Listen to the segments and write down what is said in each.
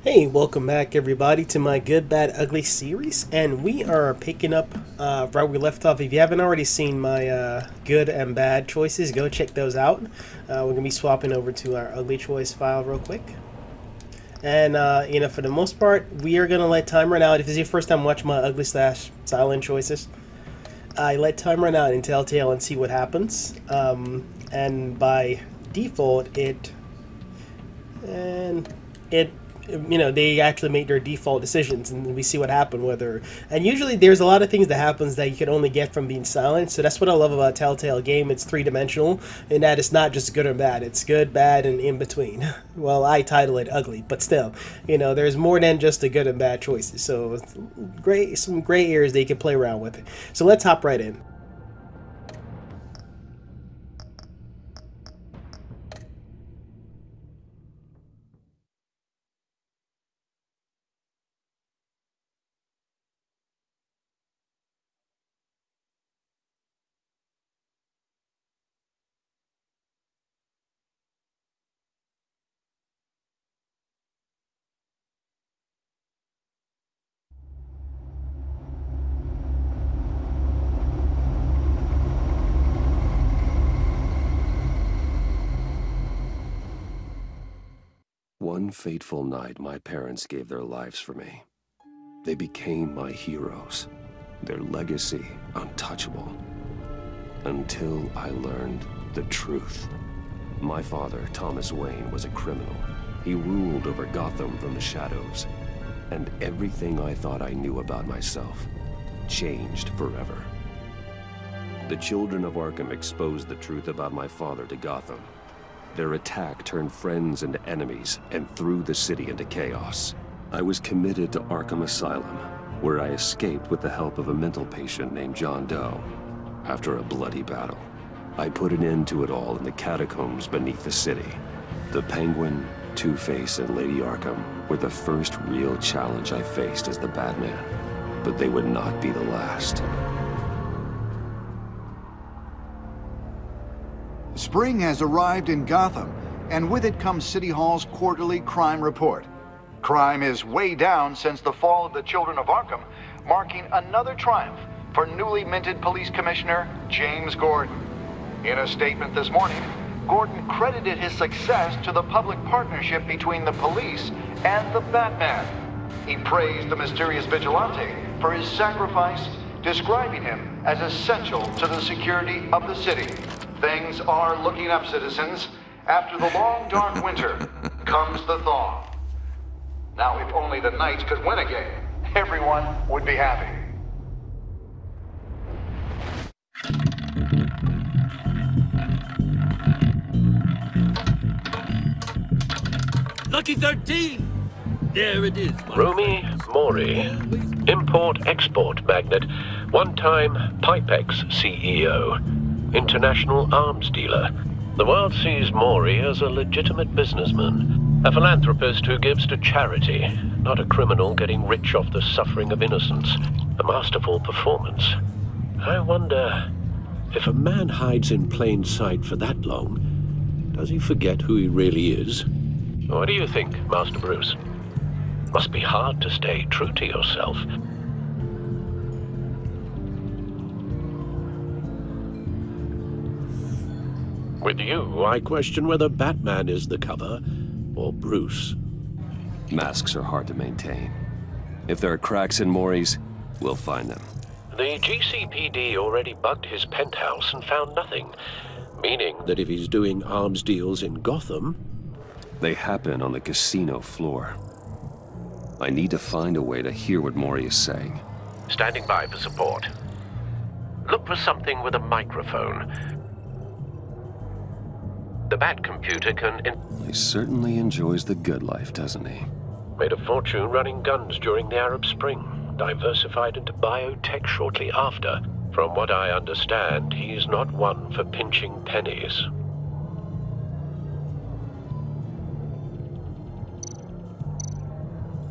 Hey, welcome back everybody to my Good, Bad, Ugly series, and we are picking up right where we left off. If you haven't already seen my good and bad choices, go check those out. We're going to be swapping over to our ugly choice file real quick. And, for the most part, we are going to let time run out. If this is your first time watching my ugly slash silent choices, I let time run out in Telltale and see what happens. And by default, they actually make their default decisions, and we see what happened and usually there's a lot of things that happens that you can only get from being silent. So that's what I love about Telltale game. It's three-dimensional in that it's not just good or bad, it's good, bad, and in between. Well, I title it ugly, but still, there's more than just the good and bad choices. So some gray areas they can play around with it. So let's hop right in. One fateful night, my parents gave their lives for me. They became my heroes, their legacy untouchable. Until I learned the truth. My father, Thomas Wayne, was a criminal. He ruled over Gotham from the shadows. And everything I thought I knew about myself changed forever. The children of Arkham exposed the truth about my father to Gotham. Their attack turned friends into enemies and threw the city into chaos. I was committed to Arkham Asylum, where I escaped with the help of a mental patient named John Doe. After a bloody battle, I put an end to it all in the catacombs beneath the city. The Penguin, Two-Face, and Lady Arkham were the first real challenge I faced as the Batman, but they would not be the last. Spring has arrived in Gotham, and with it comes City Hall's quarterly crime report. Crime is way down since the fall of the Children of Arkham, marking another triumph for newly minted Police Commissioner James Gordon. In a statement this morning, Gordon credited his success to the public partnership between the police and the Batman. He praised the mysterious vigilante for his sacrifice, describing him as essential to the security of the city. Things are looking up, citizens. After the long, dark winter comes the thaw. Now, if only the Knights could win again, everyone would be happy. Lucky 13! There it is. Rumi Mori, import-export magnate, one-time Pipex CEO. International arms dealer. The world sees Mori as a legitimate businessman, a philanthropist who gives to charity, not a criminal getting rich off the suffering of innocence. A masterful performance. I wonder, if a man hides in plain sight for that long, does he forget who he really is? What do you think, Master Bruce? Must be hard to stay true to yourself. With you, I question whether Batman is the cover, or Bruce. Masks are hard to maintain. If there are cracks in Mori's, we'll find them. The GCPD already bugged his penthouse and found nothing, meaning that if he's doing arms deals in Gotham... They happen on the casino floor. I need to find a way to hear what Mori is saying. Standing by for support. Look for something with a microphone. The Bat computer can... He certainly enjoys the good life, doesn't he? Made a fortune running guns during the Arab Spring. Diversified into biotech shortly after. From what I understand, he's not one for pinching pennies.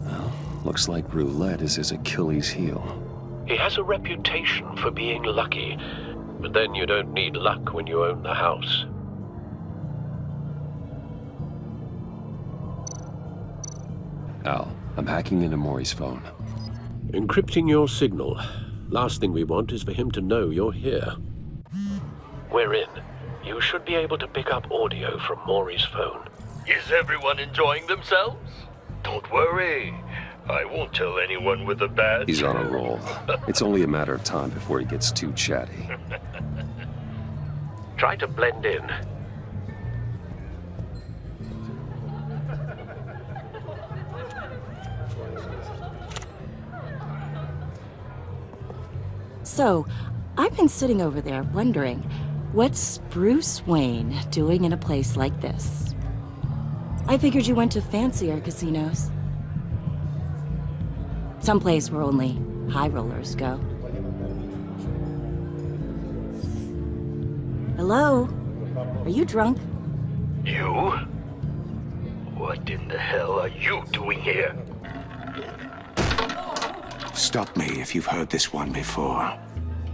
Well, looks like roulette is his Achilles heel. He has a reputation for being lucky, but then you don't need luck when you own the house. Al, I'm hacking into Maury's phone. Encrypting your signal. Last thing we want is for him to know you're here. We're in. You should be able to pick up audio from Maury's phone. Is everyone enjoying themselves? Don't worry. I won't tell anyone with a badge. He's on a roll. It's only a matter of time before he gets too chatty. Try to blend in. So, I've been sitting over there wondering, what's Bruce Wayne doing in a place like this? I figured you went to fancier casinos. Someplace where only high rollers go. Hello? Are you drunk? You? What in the hell are you doing here? Stop me if you've heard this one before.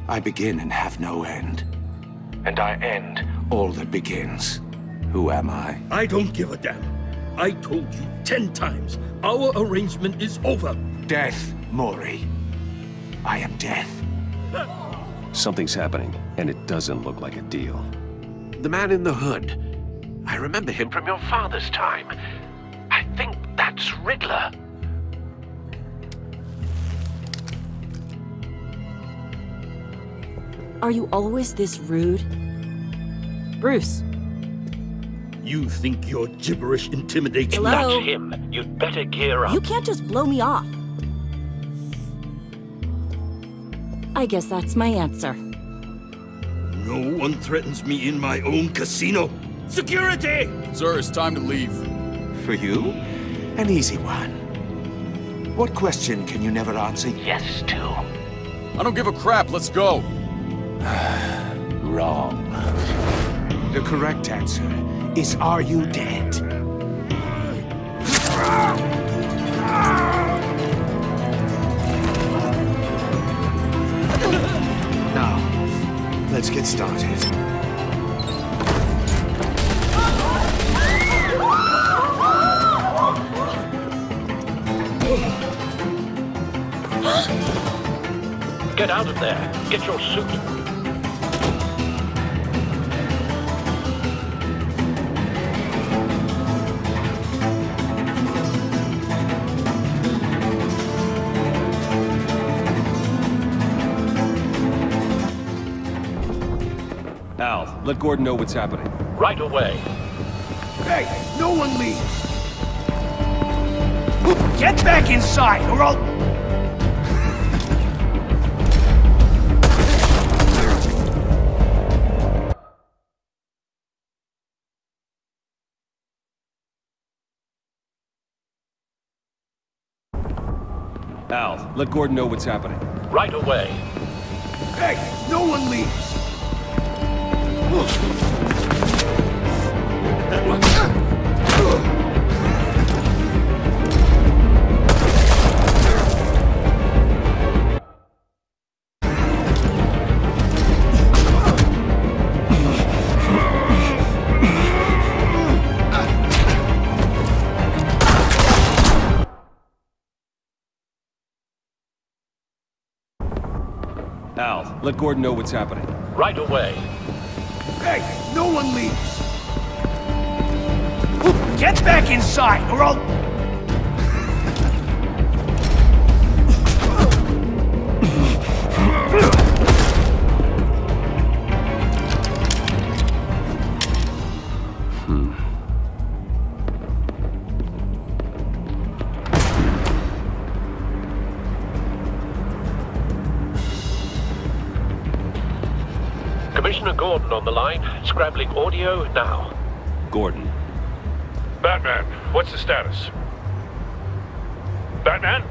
I begin and have no end. And I end all that begins. Who am I? I don't give a damn. I told you 10 times. Our arrangement is over. Death, Maury. I am death. Something's happening, and it doesn't look like a deal. The man in the hood. I remember him from your father's time. I think that's Riddler. Are you always this rude? Bruce. You think your gibberish intimidates Hello? me? That's him. You'd better gear up. You can't just blow me off. I guess that's my answer. No one threatens me in my own casino. Security! Sir, it's time to leave. For you? An easy one. What question can you never answer yes to? I don't give a crap, let's go. Wrong. The correct answer is, are you dead? Now, let's get started. Get out of there. Get your suit. Al, let Gordon know what's happening. Right away. Hey, no one leaves! Get back inside, or I'll... Al, let Gordon know what's happening. Right away. Hey, no one leaves! Al, let Gordon know what's happening. Right away. Hey, no one leaves! Get back inside, or I'll... Commissioner Gordon on the line. Scrabbling audio now. Gordon. Batman, what's the status? Batman?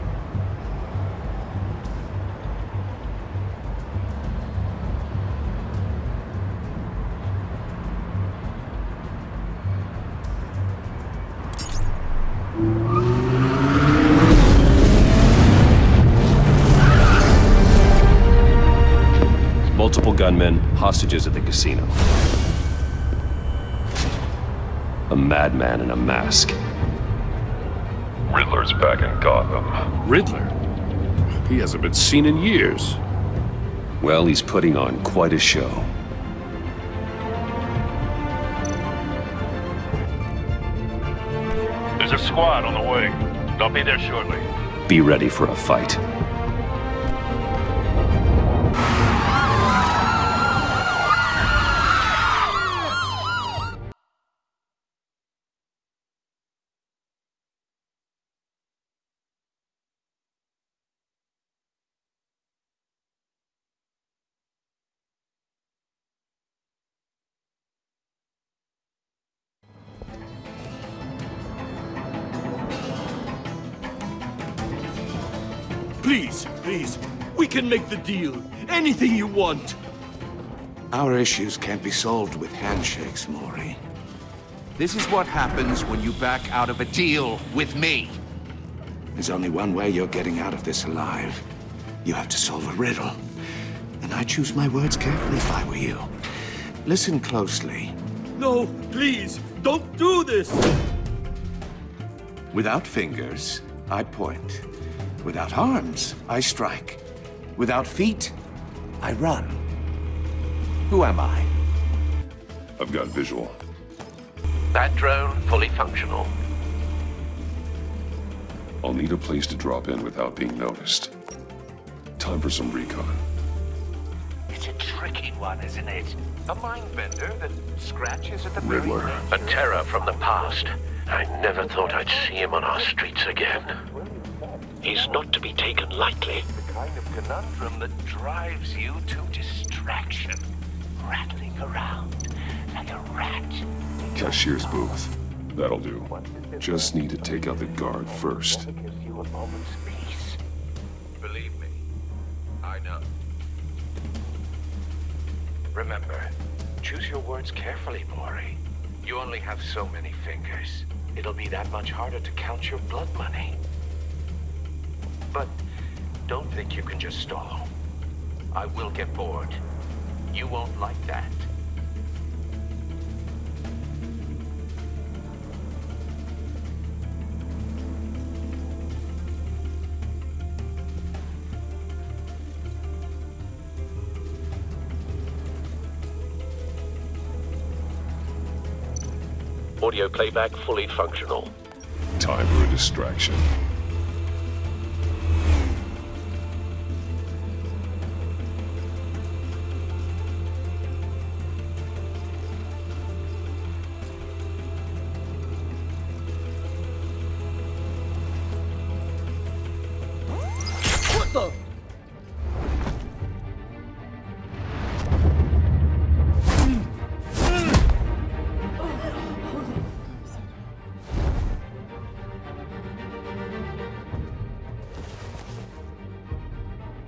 Multiple gunmen, hostages at the casino. A madman in a mask. Riddler's back in Gotham. Riddler? He hasn't been seen in years. Well, he's putting on quite a show. There's a squad on the way. They'll be there shortly. Be ready for a fight. Please, we can make the deal. Anything you want. Our issues can't be solved with handshakes, Maury. This is what happens when you back out of a deal with me. There's only one way you're getting out of this alive. You have to solve a riddle. And I choose my words carefully if I were you. Listen closely. No, please, don't do this! Without fingers, I point. Without arms, I strike. Without feet, I run. Who am I? I've got visual. That drone fully functional. I'll need a place to drop in without being noticed. Time for some recon. It's a tricky one, isn't it? A mind bender that scratches at the Riddler. A terror from the past. I never thought I'd see him on our streets again. He's not to be taken lightly. The kind of conundrum that drives you to distraction. Rattling around like a rat. Cashier's booth. That'll do. Just need to take out the guard first. Believe me, I know. Remember, choose your words carefully, Maury. You only have so many fingers. It'll be that much harder to count your blood money. But don't think you can just stall. I will get bored. You won't like that. Audio playback fully functional. Time for a distraction. What the?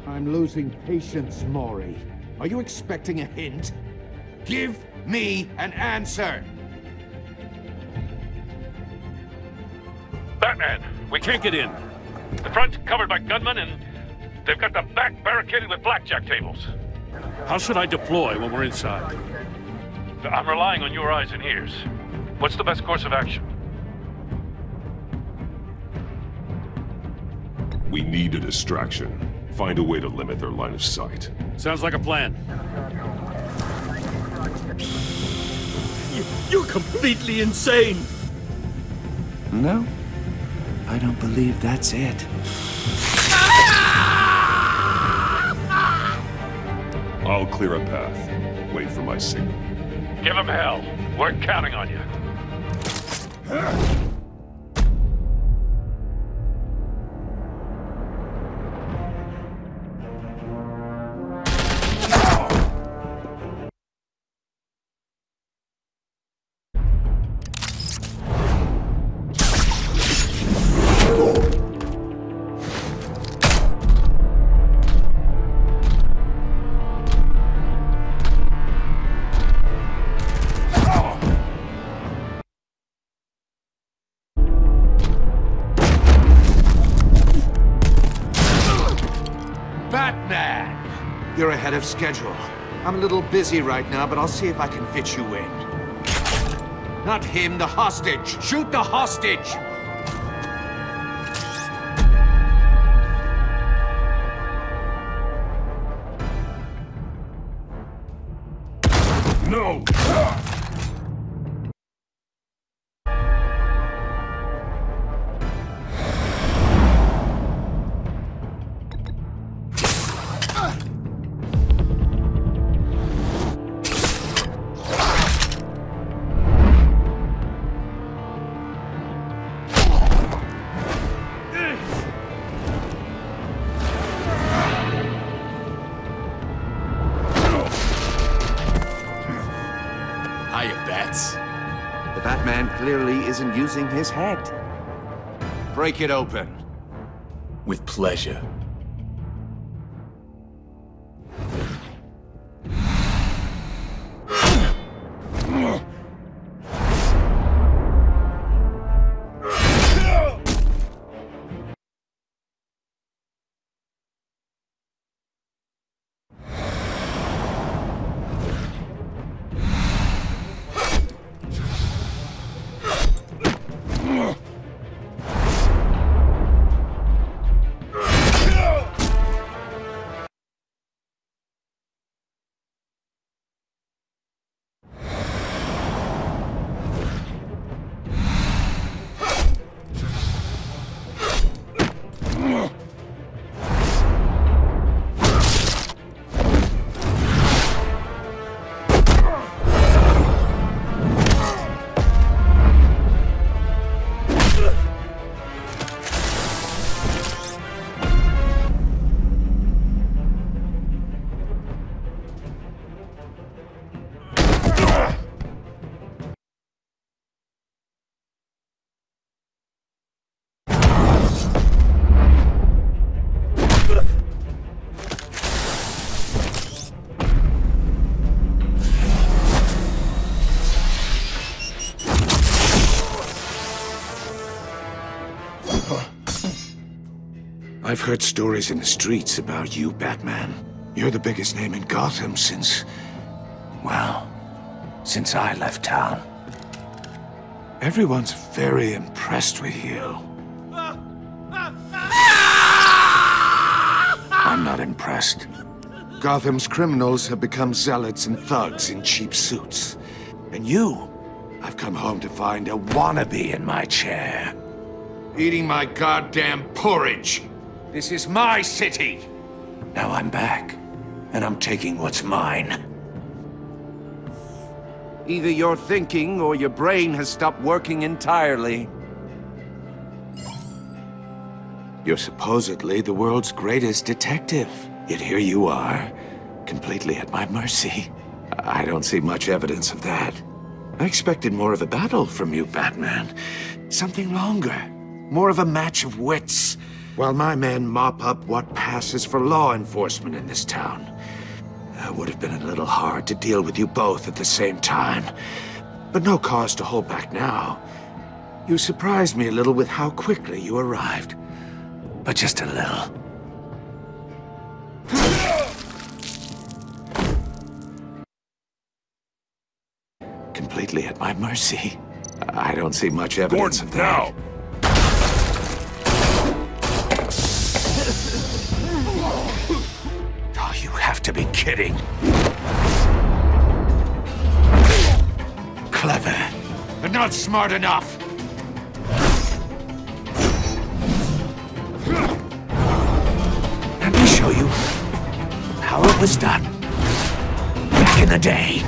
I'm losing patience, Maury. Are you expecting a hint? Give me an answer! Batman, we can't get in. The front's covered by gunmen and they've got the back barricaded with blackjack tables. How should I deploy when we're inside? I'm relying on your eyes and ears. What's the best course of action? We need a distraction. Find a way to limit their line of sight. Sounds like a plan. You're completely insane! No, I don't believe that's it. I'll clear a path. Wait for my signal. Give them hell. We're counting on you. You're ahead of schedule. I'm a little busy right now, but I'll see if I can fit you in. Not him, the hostage! Shoot the hostage! Batman clearly isn't using his head. Break it open. With pleasure. I've heard stories in the streets about you, Batman. You're the biggest name in Gotham since... well, since I left town. Everyone's very impressed with you. I'm not impressed. Gotham's criminals have become zealots and thugs in cheap suits. And you, I've come home to find a wannabe in my chair. Eating my goddamn porridge. This is my city. Now I'm back, and I'm taking what's mine. Either you're thinking or your brain has stopped working entirely. You're supposedly the world's greatest detective. Yet here you are, completely at my mercy. I don't see much evidence of that. I expected more of a battle from you, Batman. Something longer. More of a match of wits. While my men mop up what passes for law enforcement in this town. It would have been a little hard to deal with you both at the same time. But no cause to hold back now. You surprised me a little with how quickly you arrived. But just a little. Completely at my mercy. I don't see much evidence of that. Oh, you have to be kidding. Clever, but not smart enough. Let me show you how it was done back in the day.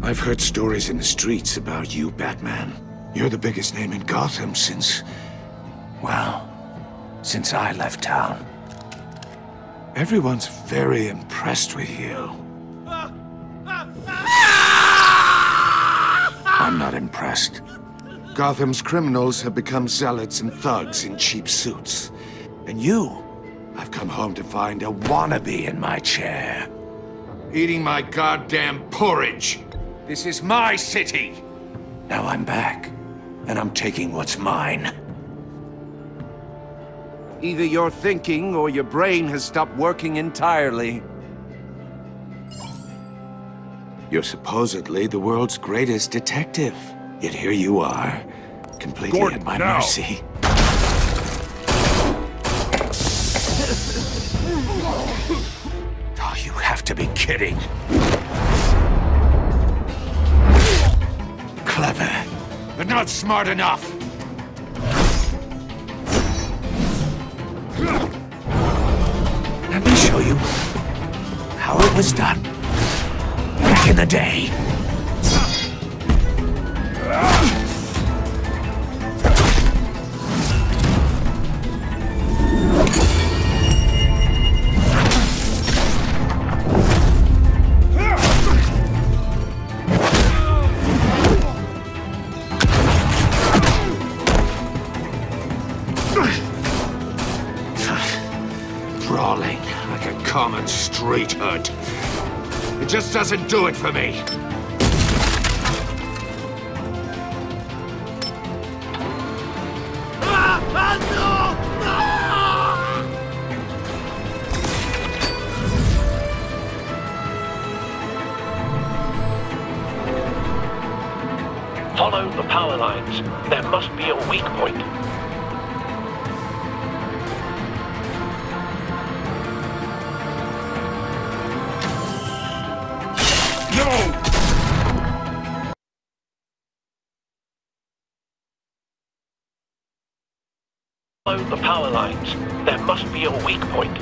I've heard stories in the streets about you, Batman. You're the biggest name in Gotham since... well, since I left town. Everyone's very impressed with you. I'm not impressed. Gotham's criminals have become zealots and thugs in cheap suits. And you, I've come home to find a wannabe in my chair. Eating my goddamn porridge. This is my city. Now I'm back, and I'm taking what's mine. Either you're thinking or your brain has stopped working entirely. You're supposedly the world's greatest detective. Yet here you are, completely at my mercy. Oh, you have to be kidding. Clever, but not smart enough. was done. Back in the day. Brawling like a common street hood. It just doesn't do it for me. Follow the power lines. There must be a weak point. Follow the power lines. There must be a weak point.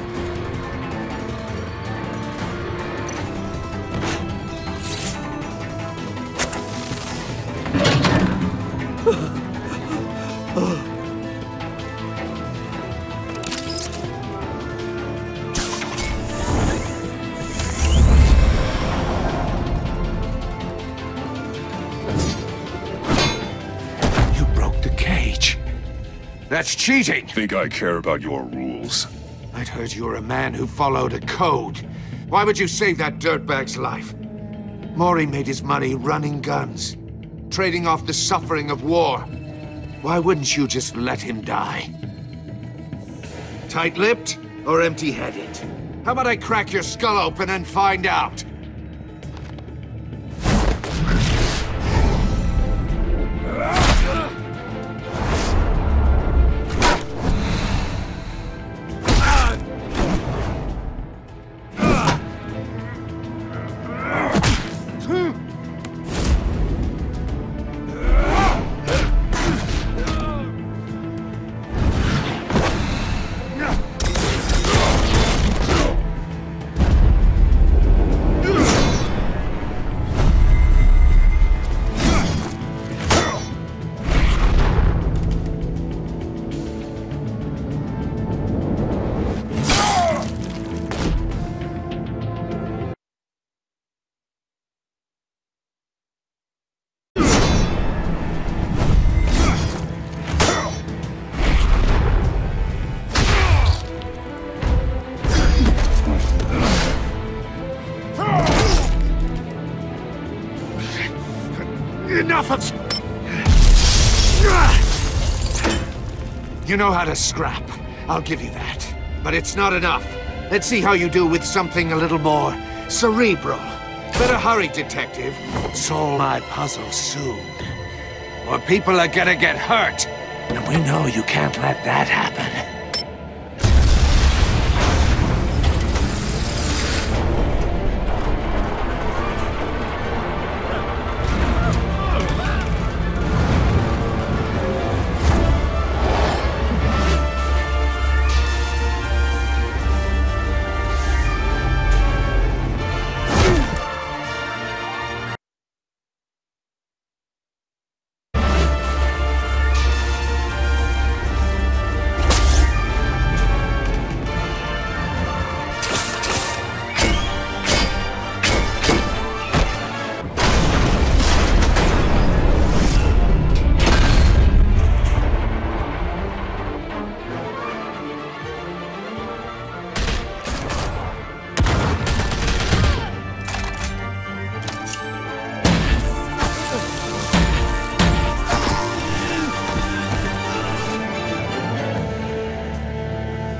You broke the cage. That's cheating! Think I care about your rules? I'd heard you were a man who followed a code. Why would you save that dirtbag's life? Maury made his money running guns, trading off the suffering of war. Why wouldn't you just let him die? Tight-lipped or empty-headed? How about I crack your skull open and find out? Enough of... You know how to scrap. I'll give you that. But it's not enough. Let's see how you do with something a little more cerebral. Better hurry, detective. Solve my puzzle soon. Or people are gonna get hurt. And we know you can't let that happen.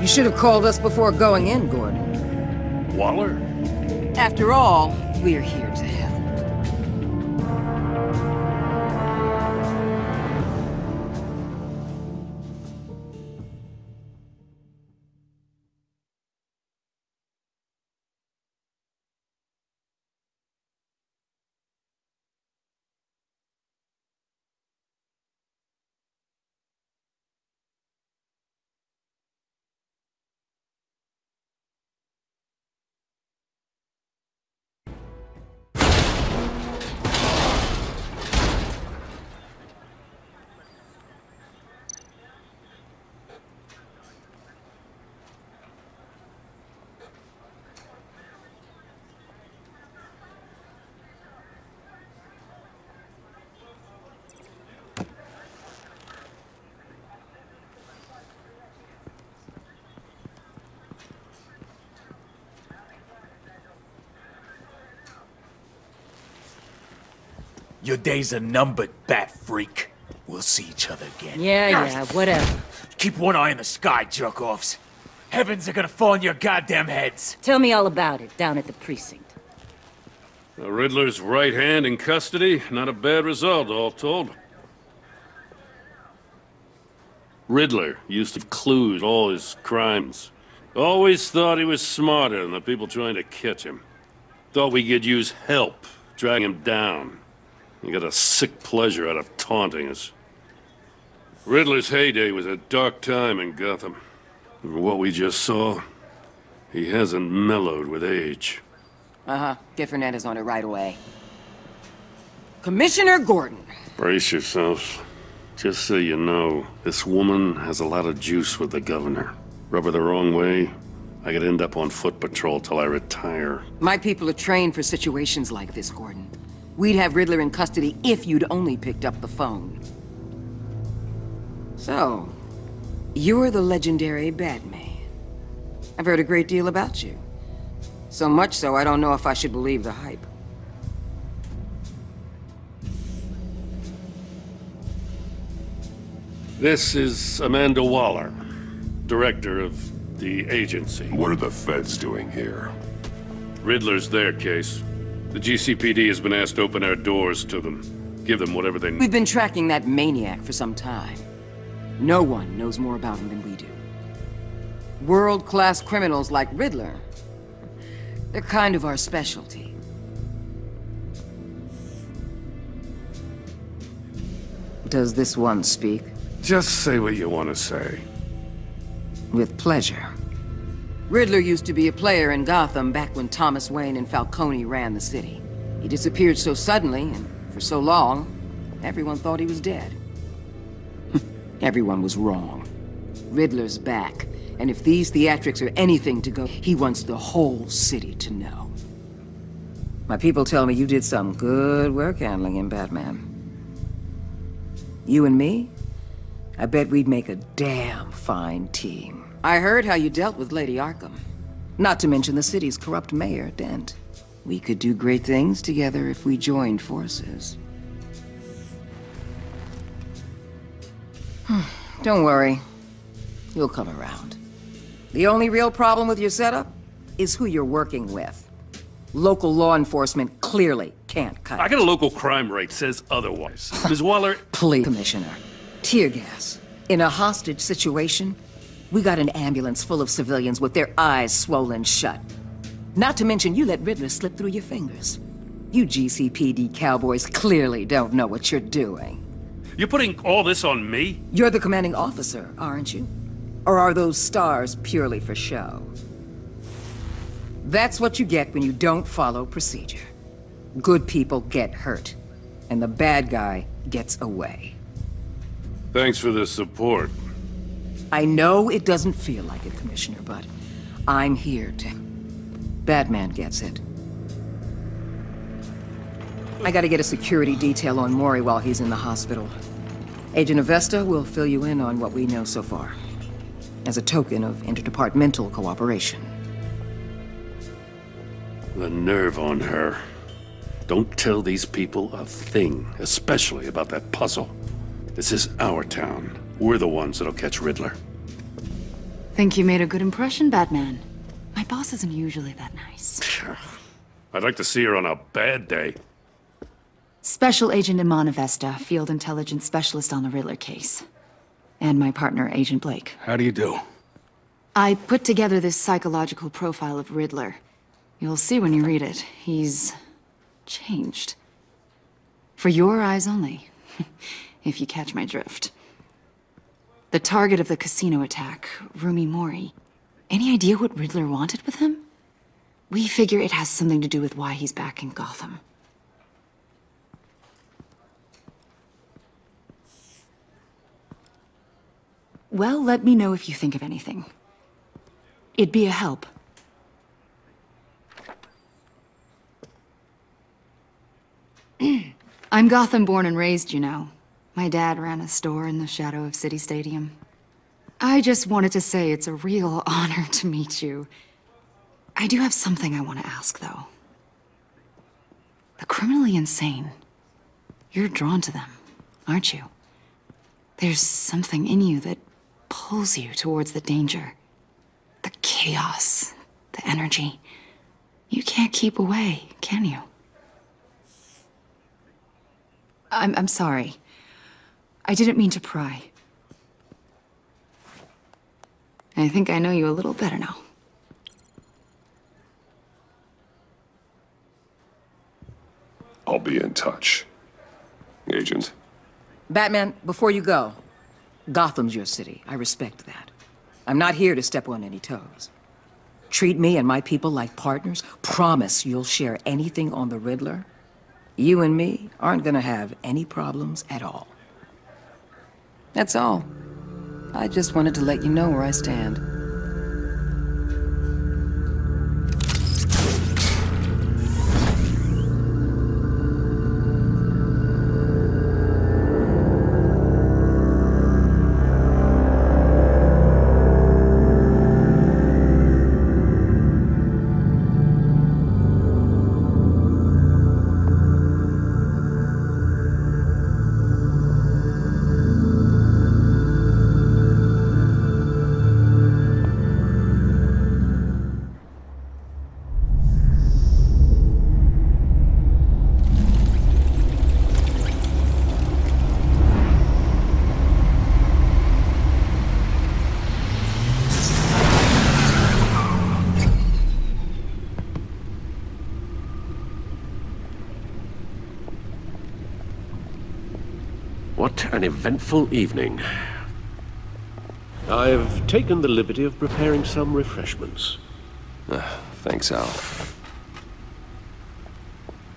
You should have called us before going in, Gordon. Waller? After all, we're here to help. Your days are numbered, bat freak. We'll see each other again. Yeah, whatever. Keep one eye in the sky, jerk-offs. Heavens are gonna fall on your goddamn heads. Tell me all about it down at the precinct. The Riddler's right hand in custody. Not a bad result, all told. Riddler used to clue all his crimes. Always thought he was smarter than the people trying to catch him. Thought we could use help, drag him down. He got a sick pleasure out of taunting us. Riddler's heyday was a dark time in Gotham. From what we just saw, he hasn't mellowed with age. Get Fernandez on it right away. Commissioner Gordon. Brace yourselves. Just so you know, this woman has a lot of juice with the governor. Rub her the wrong way, I could end up on foot patrol till I retire. My people are trained for situations like this, Gordon. We'd have Riddler in custody if you'd only picked up the phone. So, you're the legendary Batman. I've heard a great deal about you. So much so, I don't know if I should believe the hype. This is Amanda Waller, director of the agency. What are the feds doing here? Riddler's their case. The GCPD has been asked to open our doors to them. Give them whatever they need. We've been tracking that maniac for some time. No one knows more about him than we do. World-class criminals like Riddler, they're kind of our specialty. Does this one speak? Just say what you want to say. With pleasure. Riddler used to be a player in Gotham back when Thomas Wayne and Falcone ran the city. He disappeared so suddenly and for so long, everyone thought he was dead. Everyone was wrong. Riddler's back, and if these theatrics are anything to go, he wants the whole city to know. My people tell me you did some good work handling him, Batman. You and me? I bet we'd make a damn fine team. I heard how you dealt with Lady Arkham. Not to mention the city's corrupt mayor, Dent. We could do great things together if we joined forces. Don't worry. You'll come around. The only real problem with your setup is who you're working with. Local law enforcement clearly can't cut it. I got a local crime rate says otherwise. Ms. Waller... Please, Commissioner. Tear gas. In a hostage situation, we got an ambulance full of civilians with their eyes swollen shut. Not to mention you let Riddler slip through your fingers. You GCPD cowboys clearly don't know what you're doing. You're putting all this on me? You're the commanding officer, aren't you? Or are those stars purely for show? That's what you get when you don't follow procedure. Good people get hurt, and the bad guy gets away. Thanks for the support. I know it doesn't feel like it, Commissioner, but I'm here to... Batman gets it. I gotta get a security detail on Mori while he's in the hospital. Agent Avesta will fill you in on what we know so far, as a token of interdepartmental cooperation. The nerve on her. Don't tell these people a thing, especially about that puzzle. This is our town. We're the ones that'll catch Riddler. Think you made a good impression, Batman. My boss isn't usually that nice. I'd like to see her on a bad day. Special Agent Iman Avesta, Field Intelligence Specialist on the Riddler case. And my partner, Agent Blake. How do you do? I put together this psychological profile of Riddler. You'll see when you read it. He's... changed. For your eyes only. If you catch my drift. The target of the casino attack, Rumi Mori. Any idea what Riddler wanted with him? We figure it has something to do with why he's back in Gotham. Well, let me know if you think of anything. It'd be a help. I'm Gotham born and raised, you know. My dad ran a store in the shadow of City Stadium. I just wanted to say it's a real honor to meet you. I do have something I want to ask, though. The criminally insane. You're drawn to them, aren't you? There's something in you that pulls you towards the danger. The chaos, the energy. You can't keep away, can you? I'm sorry. I didn't mean to pry. I think I know you a little better now. I'll be in touch. Agent. Batman, before you go, Gotham's your city. I respect that. I'm not here to step on any toes. Treat me and my people like partners. Promise you'll share anything on the Riddler. You and me aren't gonna have any problems at all. That's all. I just wanted to let you know where I stand. What an eventful evening. I've taken the liberty of preparing some refreshments. Thanks, Al.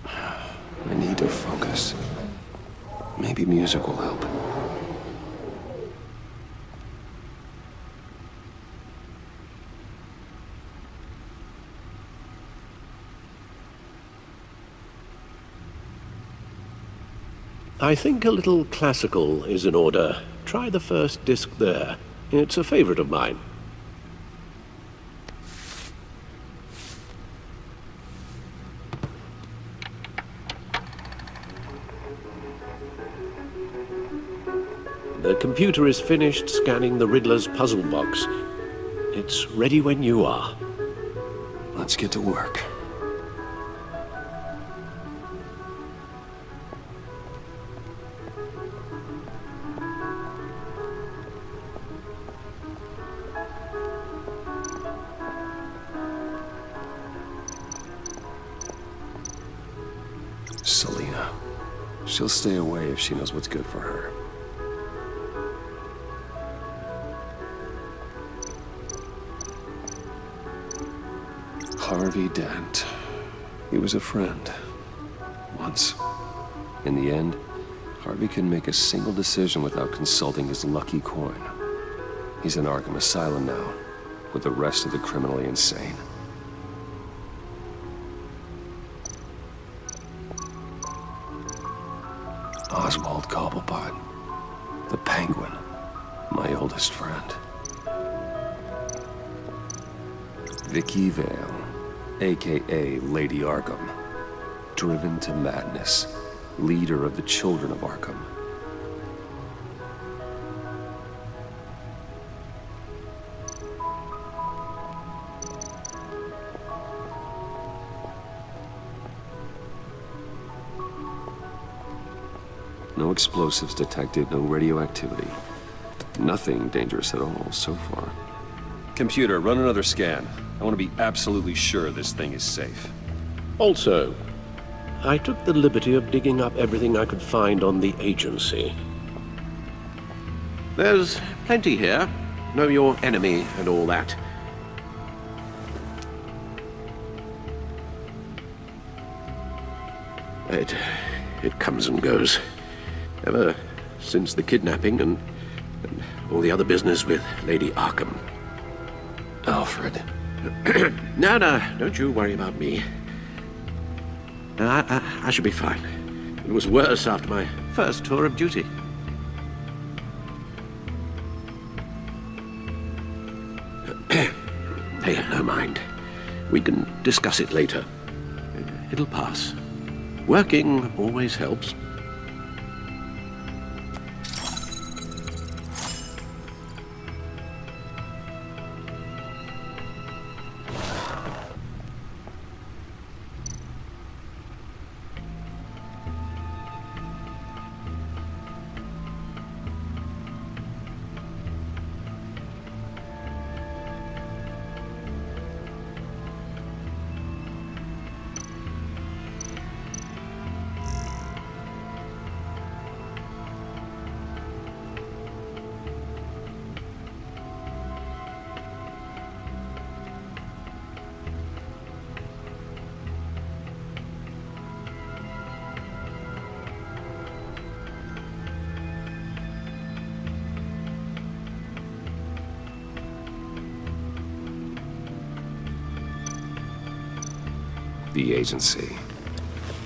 I need to focus. Maybe music will help. I think a little classical is in order. Try the first disc there. It's a favorite of mine. The computer is finished scanning the Riddler's puzzle box. It's ready when you are. Let's get to work. Selina. She'll stay away if she knows what's good for her. Harvey Dent. He was a friend. Once. In the end, Harvey couldn't make a single decision without consulting his lucky coin. He's in Arkham Asylum now, with the rest of the criminally insane. Oswald Cobblepot, the Penguin, my oldest friend. Vicky Vale, a.k.a. Lady Arkham, driven to madness, leader of the Children of Arkham. No explosives detected, no radioactivity. Nothing dangerous at all so far. Computer, run another scan. I want to be absolutely sure this thing is safe. Also, I took the liberty of digging up everything I could find on the agency. There's plenty here. Know your enemy and all that. It comes and goes. Ever since the kidnapping and all the other business with Lady Arkham. Alfred. No, don't you worry about me. I should be fine. It was worse after my first tour of duty. Hey, no mind. We can discuss it later. It'll pass. Working always helps. The agency.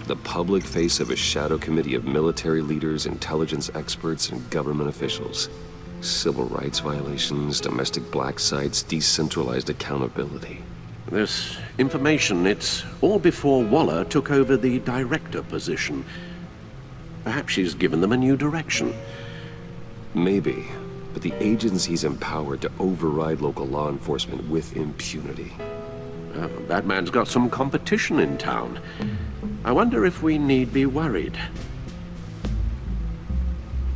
The public face of a shadow committee of military leaders, intelligence experts, and government officials. Civil rights violations, domestic black sites, decentralized accountability. This information, it's all before Waller took over the director position. Perhaps she's given them a new direction. Maybe, but the agency's empowered to override local law enforcement with impunity. Batman's got some competition in town. I wonder if we need be worried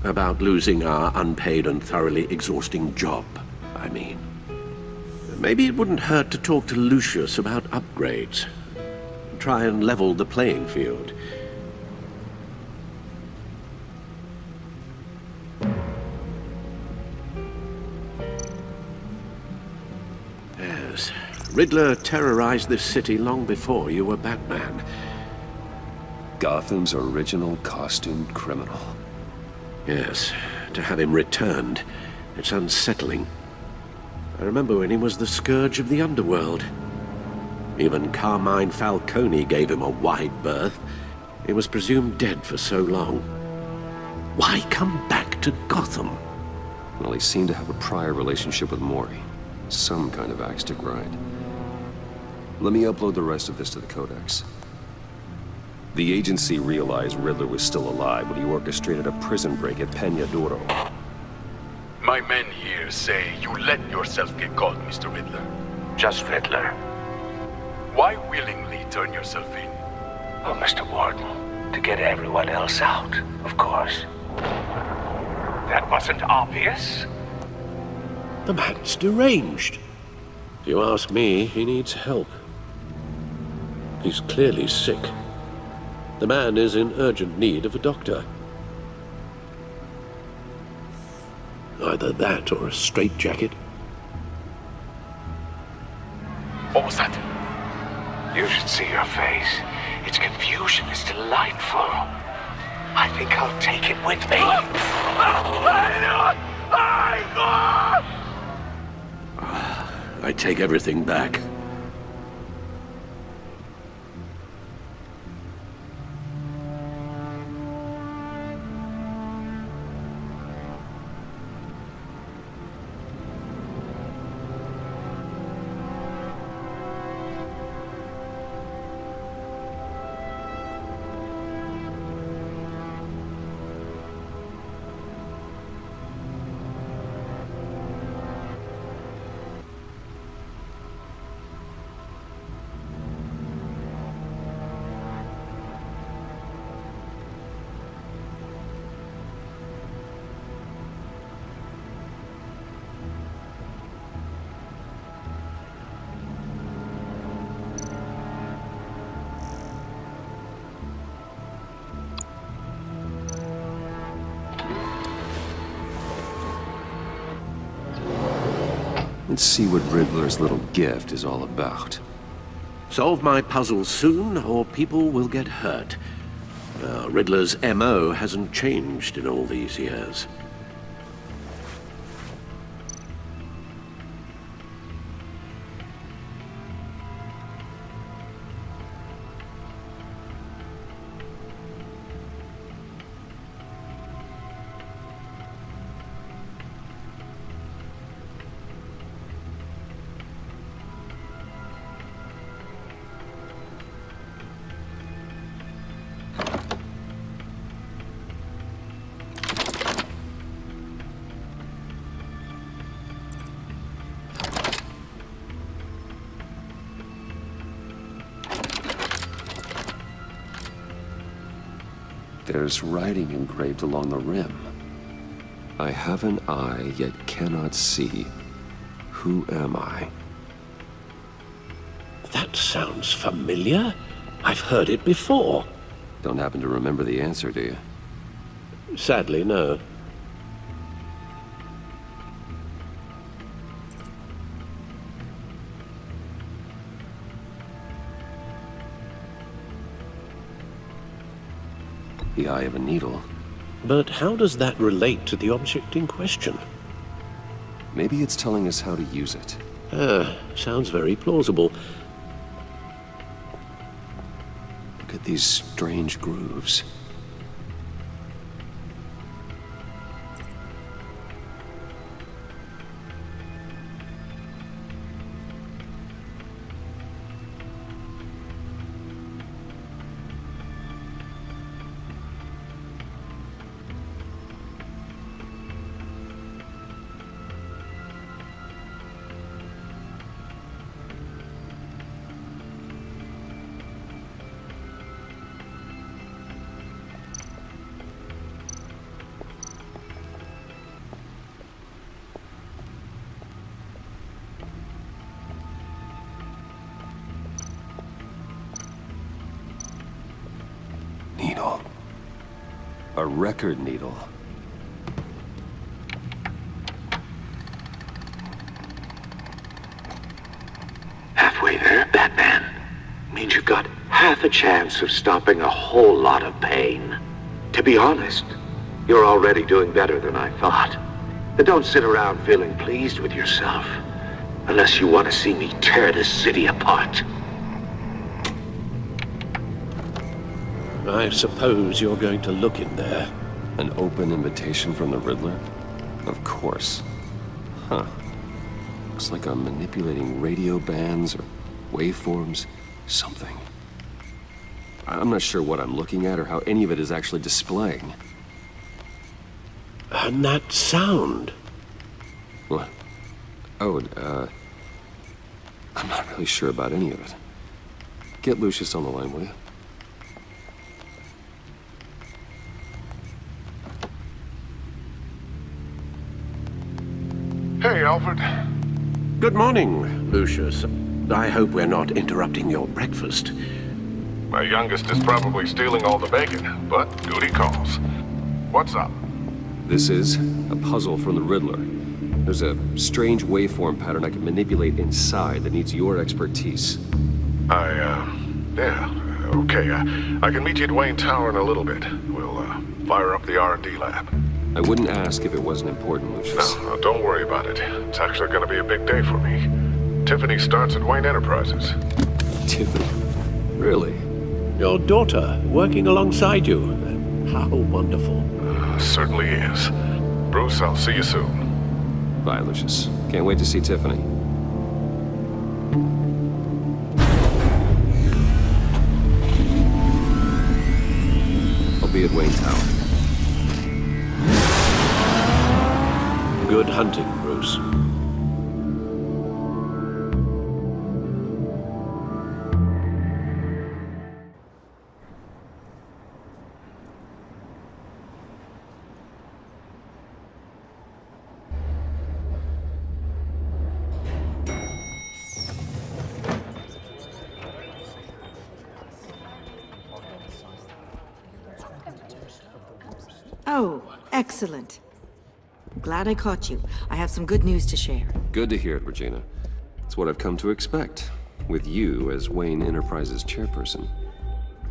about losing our unpaid and thoroughly exhausting job, I mean. Maybe it wouldn't hurt to talk to Lucius about upgrades. Try and level the playing field. Yes, Riddler terrorized this city long before you were Batman. Gotham's original costumed criminal. Yes, to have him returned, it's unsettling. I remember when he was the scourge of the underworld. Even Carmine Falcone gave him a wide berth. He was presumed dead for so long. Why come back to Gotham? Well, he seemed to have a prior relationship with Mori. Some kind of axe to grind. Let me upload the rest of this to the Codex. The agency realized Riddler was still alive when he orchestrated a prison break at Peñadoro. My men here say you let yourself get caught, Mr. Riddler. Just Riddler. Why willingly turn yourself in? Oh, Mr. Warden, to get everyone else out, of course. That wasn't obvious. The man's deranged. If you ask me, he needs help. He's clearly sick. The man is in urgent need of a doctor. Either that or a straitjacket. What was that? You should see your face. Its confusion is delightful. I think I'll take it with me. I take everything back. Let's see what Riddler's little gift is all about. Solve my puzzle soon, or people will get hurt. Riddler's MO hasn't changed in all these years. There's writing engraved along the rim. I have an eye, yet cannot see. Who am I? That sounds familiar. I've heard it before. Don't happen to remember the answer, do you? Sadly, no. The eye of a needle. But how does that relate to the object in question? Maybe it's telling us how to use it. Sounds very plausible. Look at these strange grooves. Needle. A record needle. Halfway there, Batman. Means you've got half a chance of stopping a whole lot of pain. To be honest, you're already doing better than I thought. But don't sit around feeling pleased with yourself. Unless you want to see me tear this city apart. I suppose you're going to look in there. An open invitation from the Riddler? Of course. Huh. Looks like I'm manipulating radio bands or waveforms. Something. I'm not sure what I'm looking at or how any of it is actually displaying. And that sound? What? Oh, I'm not really sure about any of it. Get Lucius on the line, will you? Hey, Alfred. Good morning, Lucius. I hope we're not interrupting your breakfast. My youngest is probably stealing all the bacon, but duty calls. What's up? This is a puzzle from the Riddler. There's a strange waveform pattern I can manipulate inside that needs your expertise. Yeah, okay. I can meet you at Wayne Tower in a little bit. We'll, fire up the R&D lab. I wouldn't ask if it wasn't important, Lucius. No, don't worry about it. It's actually gonna be a big day for me. Tiffany starts at Wayne Enterprises. Tiffany? Really? Your daughter, working alongside you. How wonderful. Certainly is. Bruce, I'll see you soon. Bye, Lucius. Can't wait to see Tiffany. I'll be at Wayne Tower. Good hunting, Bruce. Oh, excellent. Glad I caught you. I have some good news to share. Good to hear it, Regina. It's what I've come to expect, with you as Wayne Enterprises chairperson.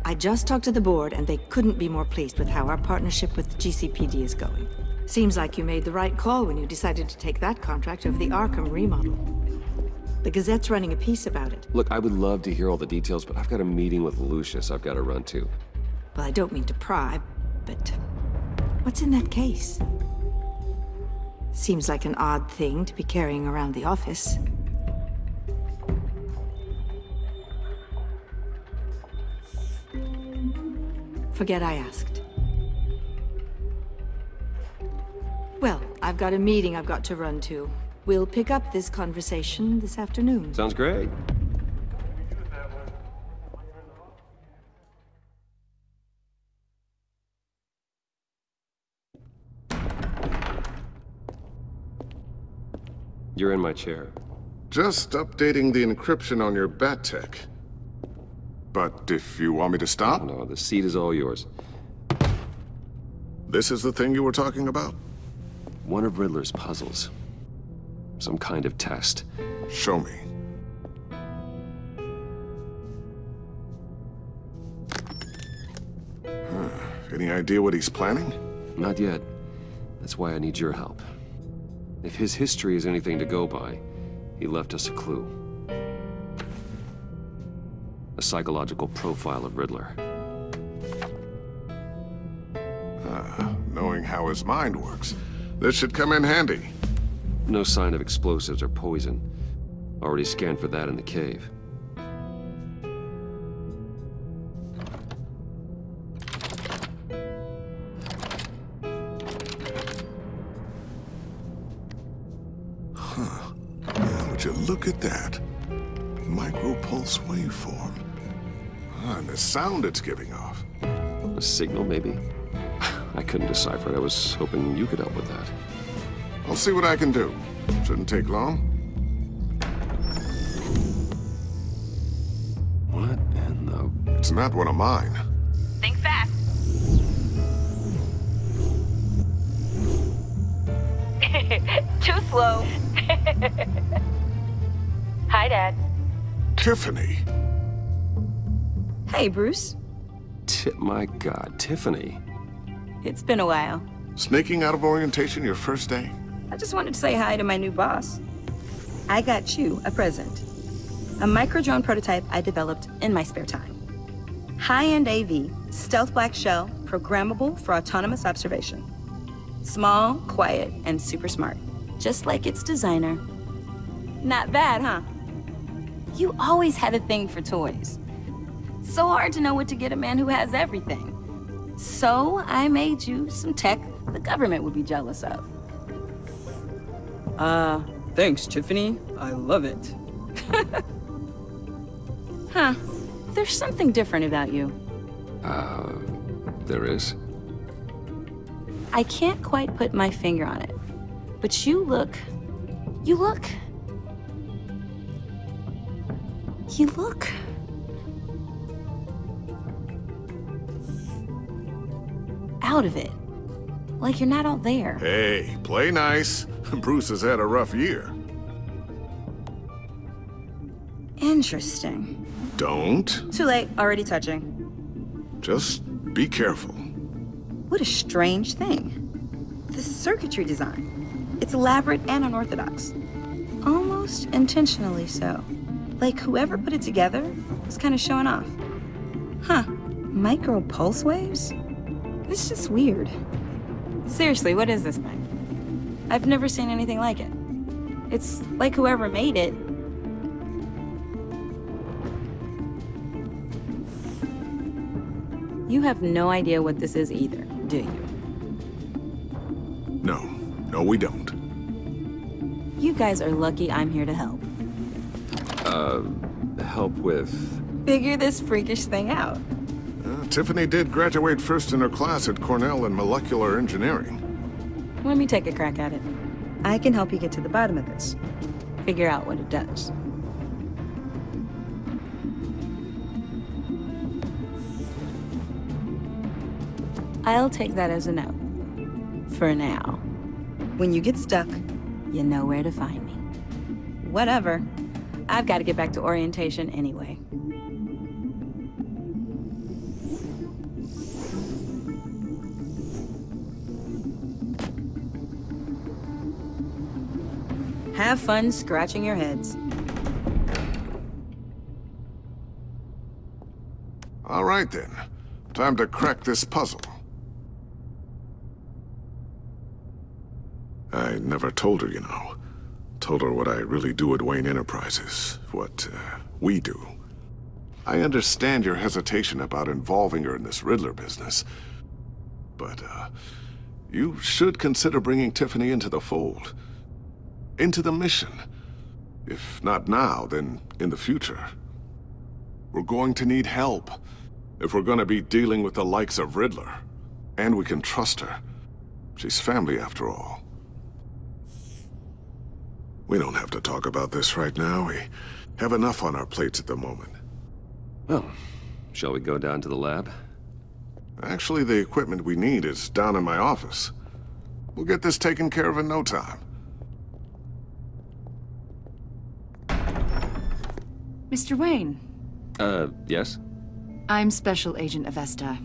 I just talked to the board, and they couldn't be more pleased with how our partnership with GCPD is going. Seems like you made the right call when you decided to take that contract over the Arkham remodel. The Gazette's running a piece about it. Look, I would love to hear all the details, but I've got a meeting with Lucius I've got to run to. Well, I don't mean to pry, but what's in that case? Seems like an odd thing to be carrying around the office. Forget I asked. Well, I've got a meeting I've got to run to. We'll pick up this conversation this afternoon. Sounds great. You're in my chair. Just updating the encryption on your bat tech. But if you want me to stop? No, the seat is all yours. This is the thing you were talking about? One of Riddler's puzzles. Some kind of test. Show me. Any idea what he's planning? Not yet. That's why I need your help. If his history is anything to go by, he left us a clue. A psychological profile of Riddler. Knowing how his mind works, this should come in handy. No sign of explosives or poison. Already scanned for that in the cave. Would you look at that? Micro-pulse waveform. And the sound it's giving off. A signal, maybe? I couldn't decipher it. I was hoping you could help with that. I'll see what I can do. Shouldn't take long. What in the... It's not one of mine. Think fast. Too slow. Hi, Dad. Tiffany. Hey, Bruce. My God, Tiffany. It's been a while. Sneaking out of orientation your first day? I just wanted to say hi to my new boss. I got you a present. A micro-drone prototype I developed in my spare time. High-end AV, stealth black shell, programmable for autonomous observation. Small, quiet, and super smart. Just like its designer. Not bad, huh? You always had a thing for toys. So hard to know what to get a man who has everything. So I made you some tech the government would be jealous of. Thanks, Tiffany. I love it. Huh. There's something different about you. There is? I can't quite put my finger on it. But you look... You look out of it. Like you're not all there. Hey, play nice. Bruce has had a rough year. Interesting. Don't. Too late, already touching. Just be careful. What a strange thing. The circuitry design. It's elaborate and unorthodox. Almost intentionally so. Like whoever put it together was kind of showing off. Huh. Micro pulse waves? It's just weird. Seriously, what is this thing? I've never seen anything like it. It's like whoever made it. You have no idea what this is either, do you? No, we don't. You guys are lucky I'm here to help. Help with... Figure this freakish thing out. Tiffany did graduate first in her class at Cornell in molecular engineering. Let me take a crack at it. I can help you get to the bottom of this. Figure out what it does. I'll take that as a no. For now. When you get stuck, you know where to find me. Whatever. I've got to get back to orientation anyway. Have fun scratching your heads. All right then. Time to crack this puzzle. I never told her, you know. Told her what I really do at Wayne Enterprises. What, we do. I understand your hesitation about involving her in this Riddler business. But, you should consider bringing Tiffany into the fold. Into the mission. If not now, then in the future. We're going to need help if we're going to be dealing with the likes of Riddler. And we can trust her. She's family after all. We don't have to talk about this right now. We have enough on our plates at the moment. Well, shall we go down to the lab? Actually, the equipment we need is down in my office. We'll get this taken care of in no time. Mr. Wayne. Yes? I'm Special Agent Avesta.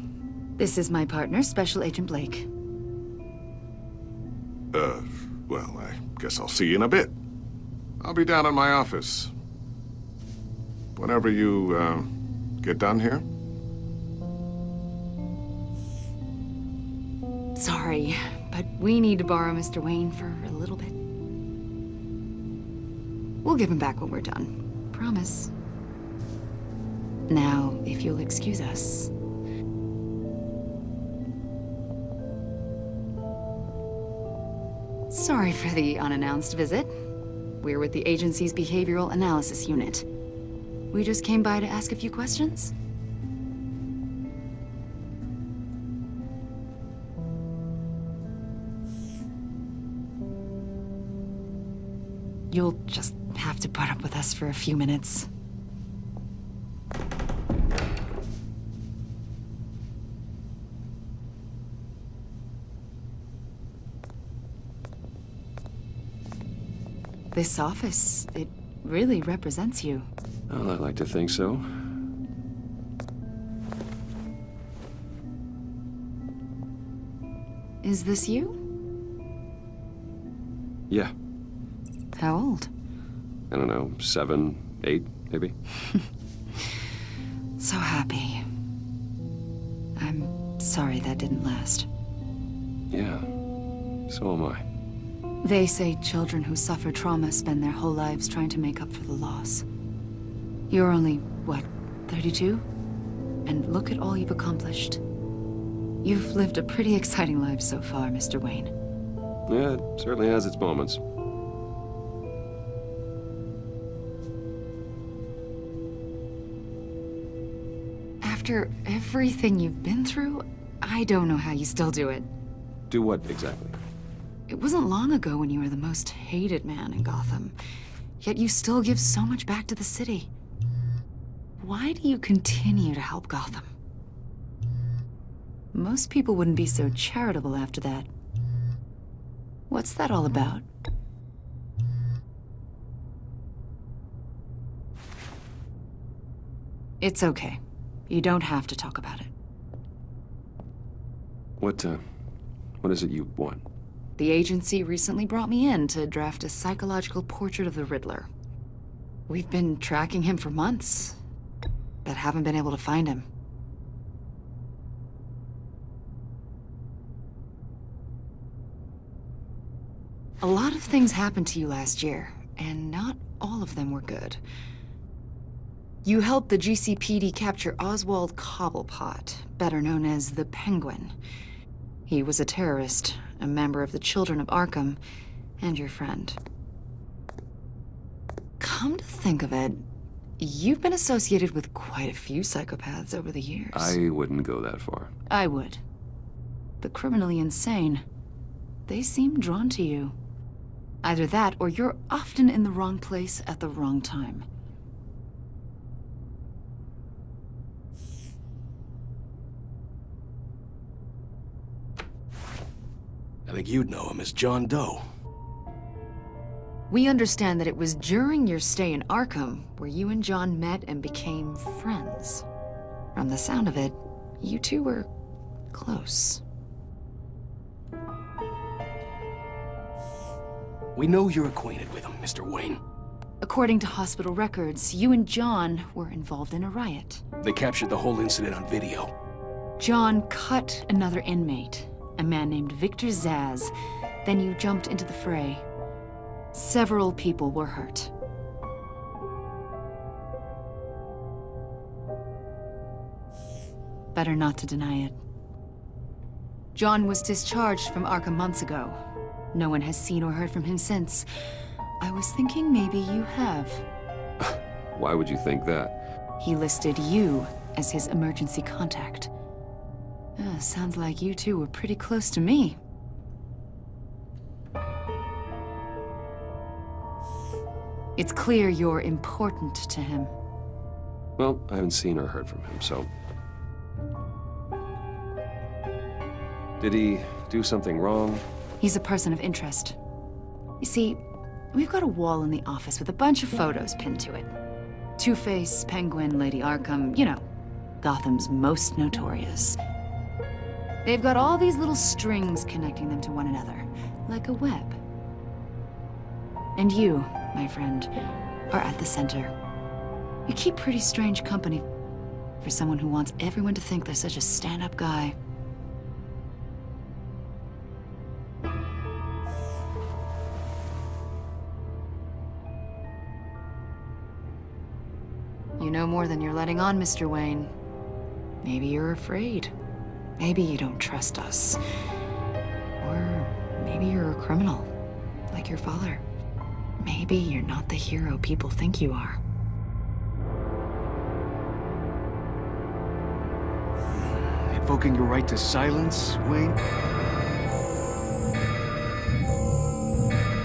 This is my partner, Special Agent Blake. Well, I guess I'll see you in a bit. I'll be down in my office. Whenever you, get done here. sorry, but we need to borrow Mr. Wayne for a little bit. We'll give him back when we're done. Promise. Now, if you'll excuse us. Sorry for the unannounced visit. We're with the agency's behavioral analysis unit. We just came by to ask a few questions. You'll just have to put up with us for a few minutes. This office, it really represents you. Well, I'd like to think so. Is this you? Yeah. How old? I don't know, 7, 8, maybe? So happy. I'm sorry that didn't last. Yeah, so am I. They say children who suffer trauma spend their whole lives trying to make up for the loss. You're only, what, 32? And look at all you've accomplished. You've lived a pretty exciting life so far, Mr. Wayne. Yeah, it certainly has its moments. After everything you've been through, I don't know how you still do it. Do what, exactly? It wasn't long ago when you were the most hated man in Gotham, yet you still give so much back to the city. Why do you continue to help Gotham? Most people wouldn't be so charitable after that. What's that all about? It's okay. You don't have to talk about it. What is it you want? The agency recently brought me in to draft a psychological portrait of the Riddler. We've been tracking him for months, but haven't been able to find him. A lot of things happened to you last year, and not all of them were good. You helped the GCPD capture Oswald Cobblepot, better known as the Penguin. He was a terrorist, a member of the Children of Arkham, and your friend. Come to think of it, you've been associated with quite a few psychopaths over the years. I wouldn't go that far. I would. The criminally insane, they seem drawn to you. Either that, or you're often in the wrong place at the wrong time. I think you'd know him as John Doe. We understand that it was during your stay in Arkham where you and John met and became friends. From the sound of it, you two were close. We know you're acquainted with him, Mr. Wayne. According to hospital records, you and John were involved in a riot. They captured the whole incident on video. John cut another inmate, a man named Victor Zaz. Then you jumped into the fray. Several people were hurt. Better not to deny it. John was discharged from Arkham months ago. No one has seen or heard from him since. I was thinking maybe you have. Why would you think that? He listed you as his emergency contact. Sounds like you two were pretty close to me. It's clear you're important to him. Well, I haven't seen or heard from him, so... Did he do something wrong? He's a person of interest. You see, we've got a wall in the office with a bunch of photos pinned to it. Two-Face, Penguin, Lady Arkham, you know, Gotham's most notorious. They've got all these little strings connecting them to one another, like a web. And you, my friend, are at the center. You keep pretty strange company for someone who wants everyone to think they're such a stand-up guy. more than you're letting on, Mr. Wayne. Maybe you're afraid. Maybe you don't trust us. Or maybe you're a criminal, like your father. Maybe you're not the hero people think you are. Invoking your right to silence, Wayne?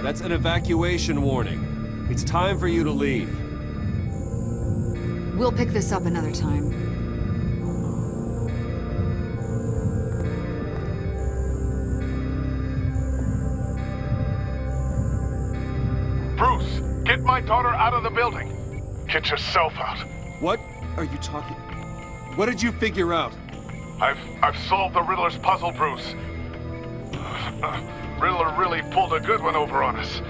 That's an evacuation warning. It's time for you to leave. We'll pick this up another time. Bruce, get my daughter out of the building. Get yourself out. What are you talking? What did you figure out? I've solved the Riddler's puzzle, Bruce. Riddler really pulled a good one over on us.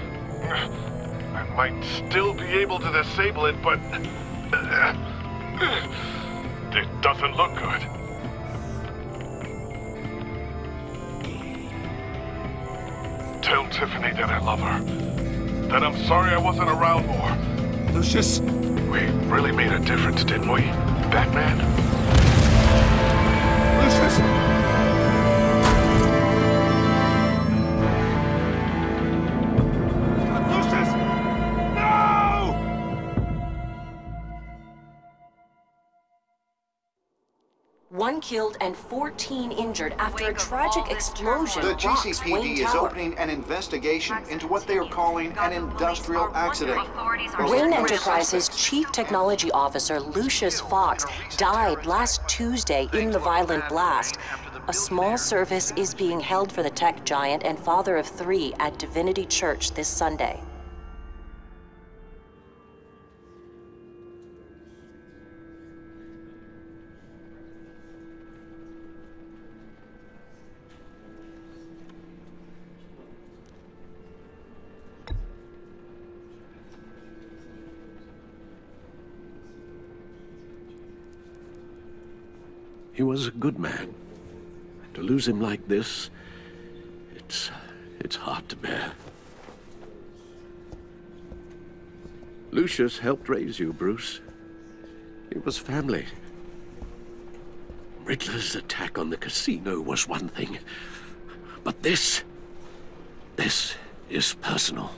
I might still be able to disable it, but it doesn't look good. Tell Tiffany that I love her. That I'm sorry I wasn't around more. Lucius! We really made a difference, didn't we, Batman? Lucius! One killed and 14 injured after a tragic explosion. The rocks GCPD Wayne is Tower. opening an investigation into what they are calling an industrial accident. Wayne Enterprises' Chief Technology Officer, Lucius Fox, died last Tuesday in the violent blast. A small service is being held for the tech giant and father of 3 at Divinity Church this Sunday. He was a good man. To lose him like this, it's hard to bear. Lucius helped raise you, Bruce. It was family. Riddler's attack on the casino was one thing, but this is personal.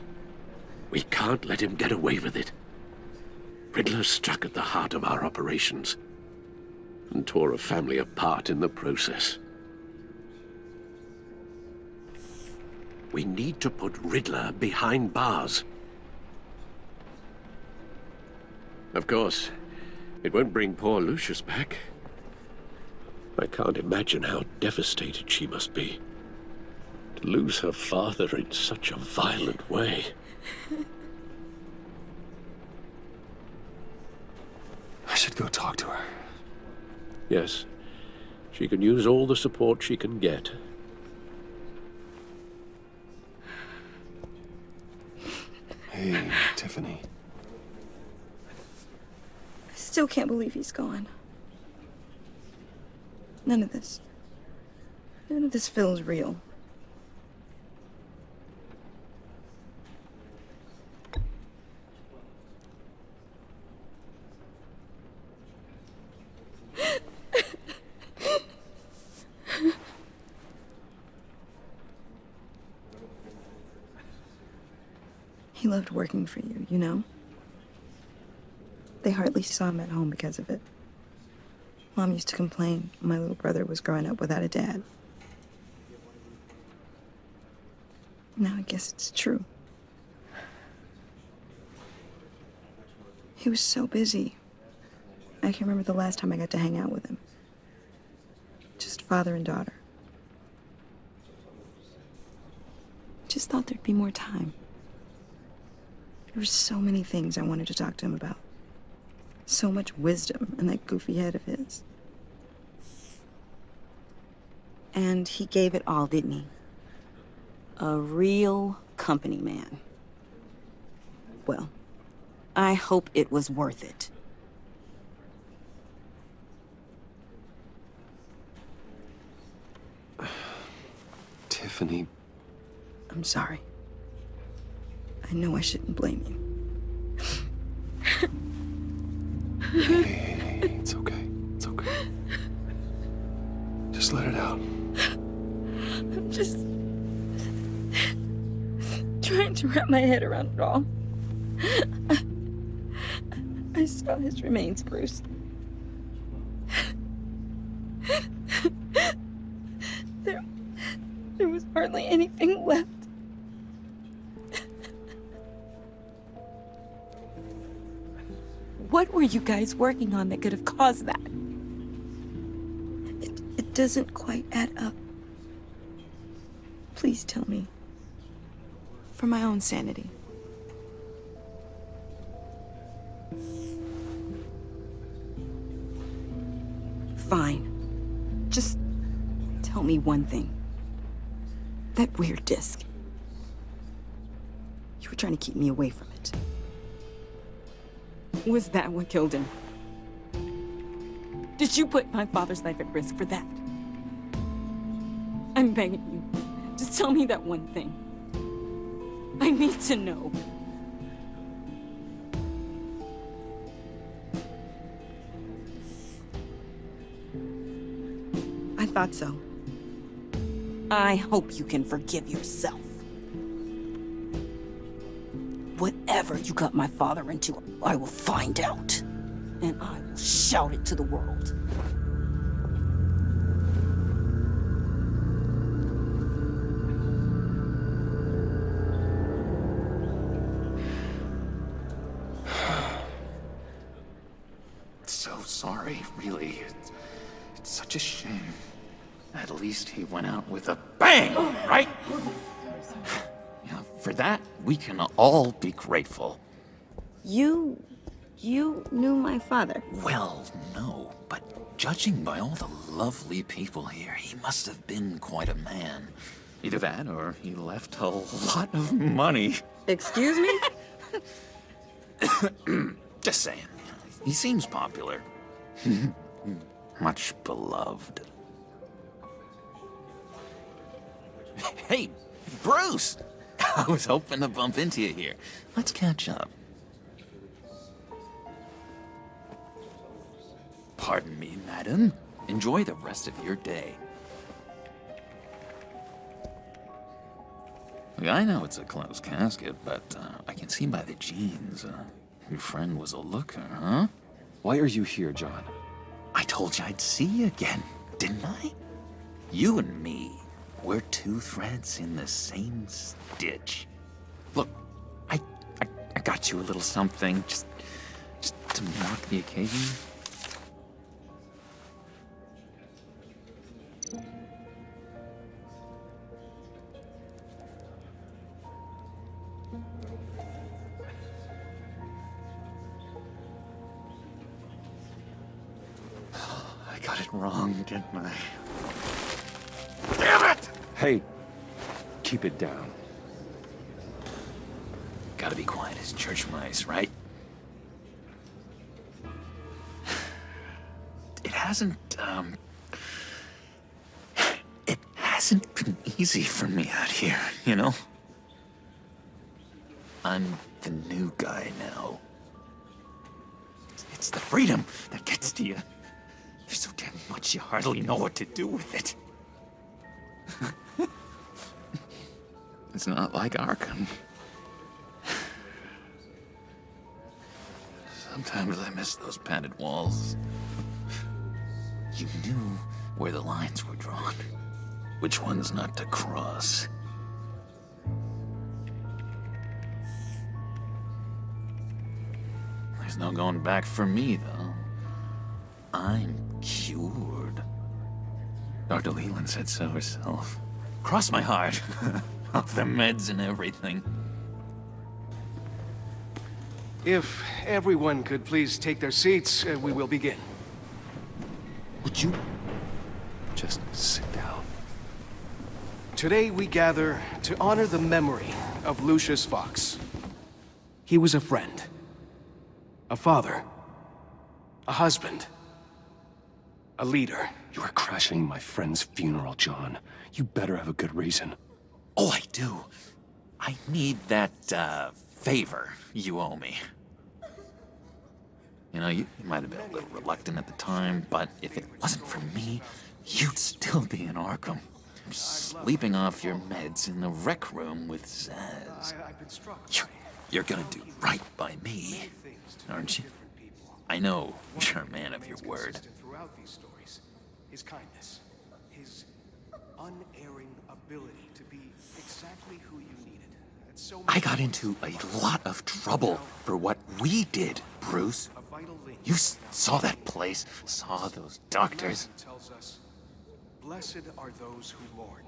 We can't let him get away with it. Riddler struck at the heart of our operations and tore a family apart in the process. We need to put Riddler behind bars. Of course, it won't bring poor Lucius back. I can't imagine how devastated she must be to lose her father in such a violent way. I should go talk to her. Yes, she can use all the support she can get. Hey, Tiffany. I still can't believe he's gone. None of this feels real. He loved working for you, you know? They hardly saw him at home because of it. Mom used to complain my little brother was growing up without a dad. Now I guess it's true. He was so busy. I can remember the last time I got to hang out with him. Just father and daughter. Just thought there'd be more time. There were so many things I wanted to talk to him about. So much wisdom in that goofy head of his. And he gave it all, didn't he? A real company man. Well, I hope it was worth it. Tiffany. I'm sorry. I know I shouldn't blame you. Hey. Just let it out. I'm just trying to wrap my head around it all. I saw his remains, Bruce. There was hardly anything left. What were you guys working on that could have caused that? It doesn't quite add up. Please tell me. For my own sanity. Fine. Just tell me one thing. That weird disc. You were trying to keep me away from it. Was that what killed him? Did you put my father's life at risk for that? I'm begging you. Just tell me that one thing. I need to know. I thought so. I hope you can forgive yourself. Whatever you got my father into, I will find out. And I will shout it to the world. So sorry, really. It's such a shame. At least he went out with a bang, right? Yeah, for that, we can all be grateful. You knew my father? Well, no, but judging by all the lovely people here, he must have been quite a man. Either that, or he left a lot of money. Excuse me? Just saying. He seems popular. Much beloved. Hey, Bruce! I was hoping to bump into you here. Let's catch up. Pardon me, madam. Enjoy the rest of your day. I know it's a closed casket, but I can see by the jeans, your friend was a looker, huh? Why are you here, John? I told you I'd see you again, didn't I? You and me, we're two threads in the same stitch. Look, I got you a little something, just to mark the occasion. I got it wrong, didn't I? Damn it! Hey, keep it down. Gotta be quiet as church mice, right? It hasn't been easy for me out here, you know? I'm the new guy now. It's the freedom that gets to you. There's so damn much you hardly know what to do with it. It's not like Arkham. Sometimes I miss those padded walls. You knew where the lines were drawn. Which ones not to cross. There's no going back for me, though. I'm cured. Dr. Leland said so herself. Cross my heart. Off the meds and everything. If everyone could please take their seats, we will begin. Would you just sit down? Today we gather to honor the memory of Lucius Fox. He was a friend, a father, a husband, a leader. You are crashing my friend's funeral, John. You better have a good reason. Oh, I do. I need that, favor you owe me. You know, you might have been a little reluctant at the time, but if it wasn't for me, you'd still be in Arkham, sleeping off your meds in the rec room with Zaz. You're gonna do right by me, aren't you? I know you're a man of your word. Throughout these stories, his kindness, his unerring ability to be exactly who you needed. I got into a lot of trouble for what we did, Bruce. You saw that place, saw those doctors. Tells us, blessed are those who mourn,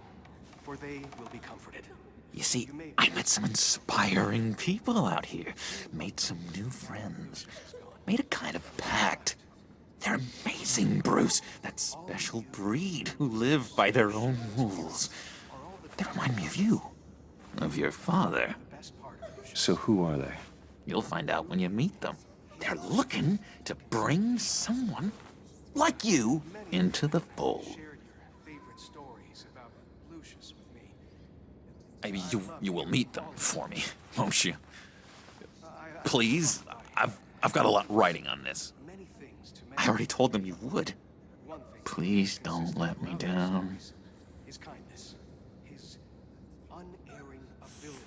for they will be comforted. You see, I met some inspiring people out here, made some new friends, made a kind of pact. They're amazing, Bruce. That special breed who live by their own rules. They remind me of you, of your father. So who are they? You'll find out when you meet them. They're looking to bring someone like you into the fold. Maybe you will meet them for me, won't you? Please, I've got a lot writing on this. I already told them you would. Please don't let me down. His kindness, his unerring ability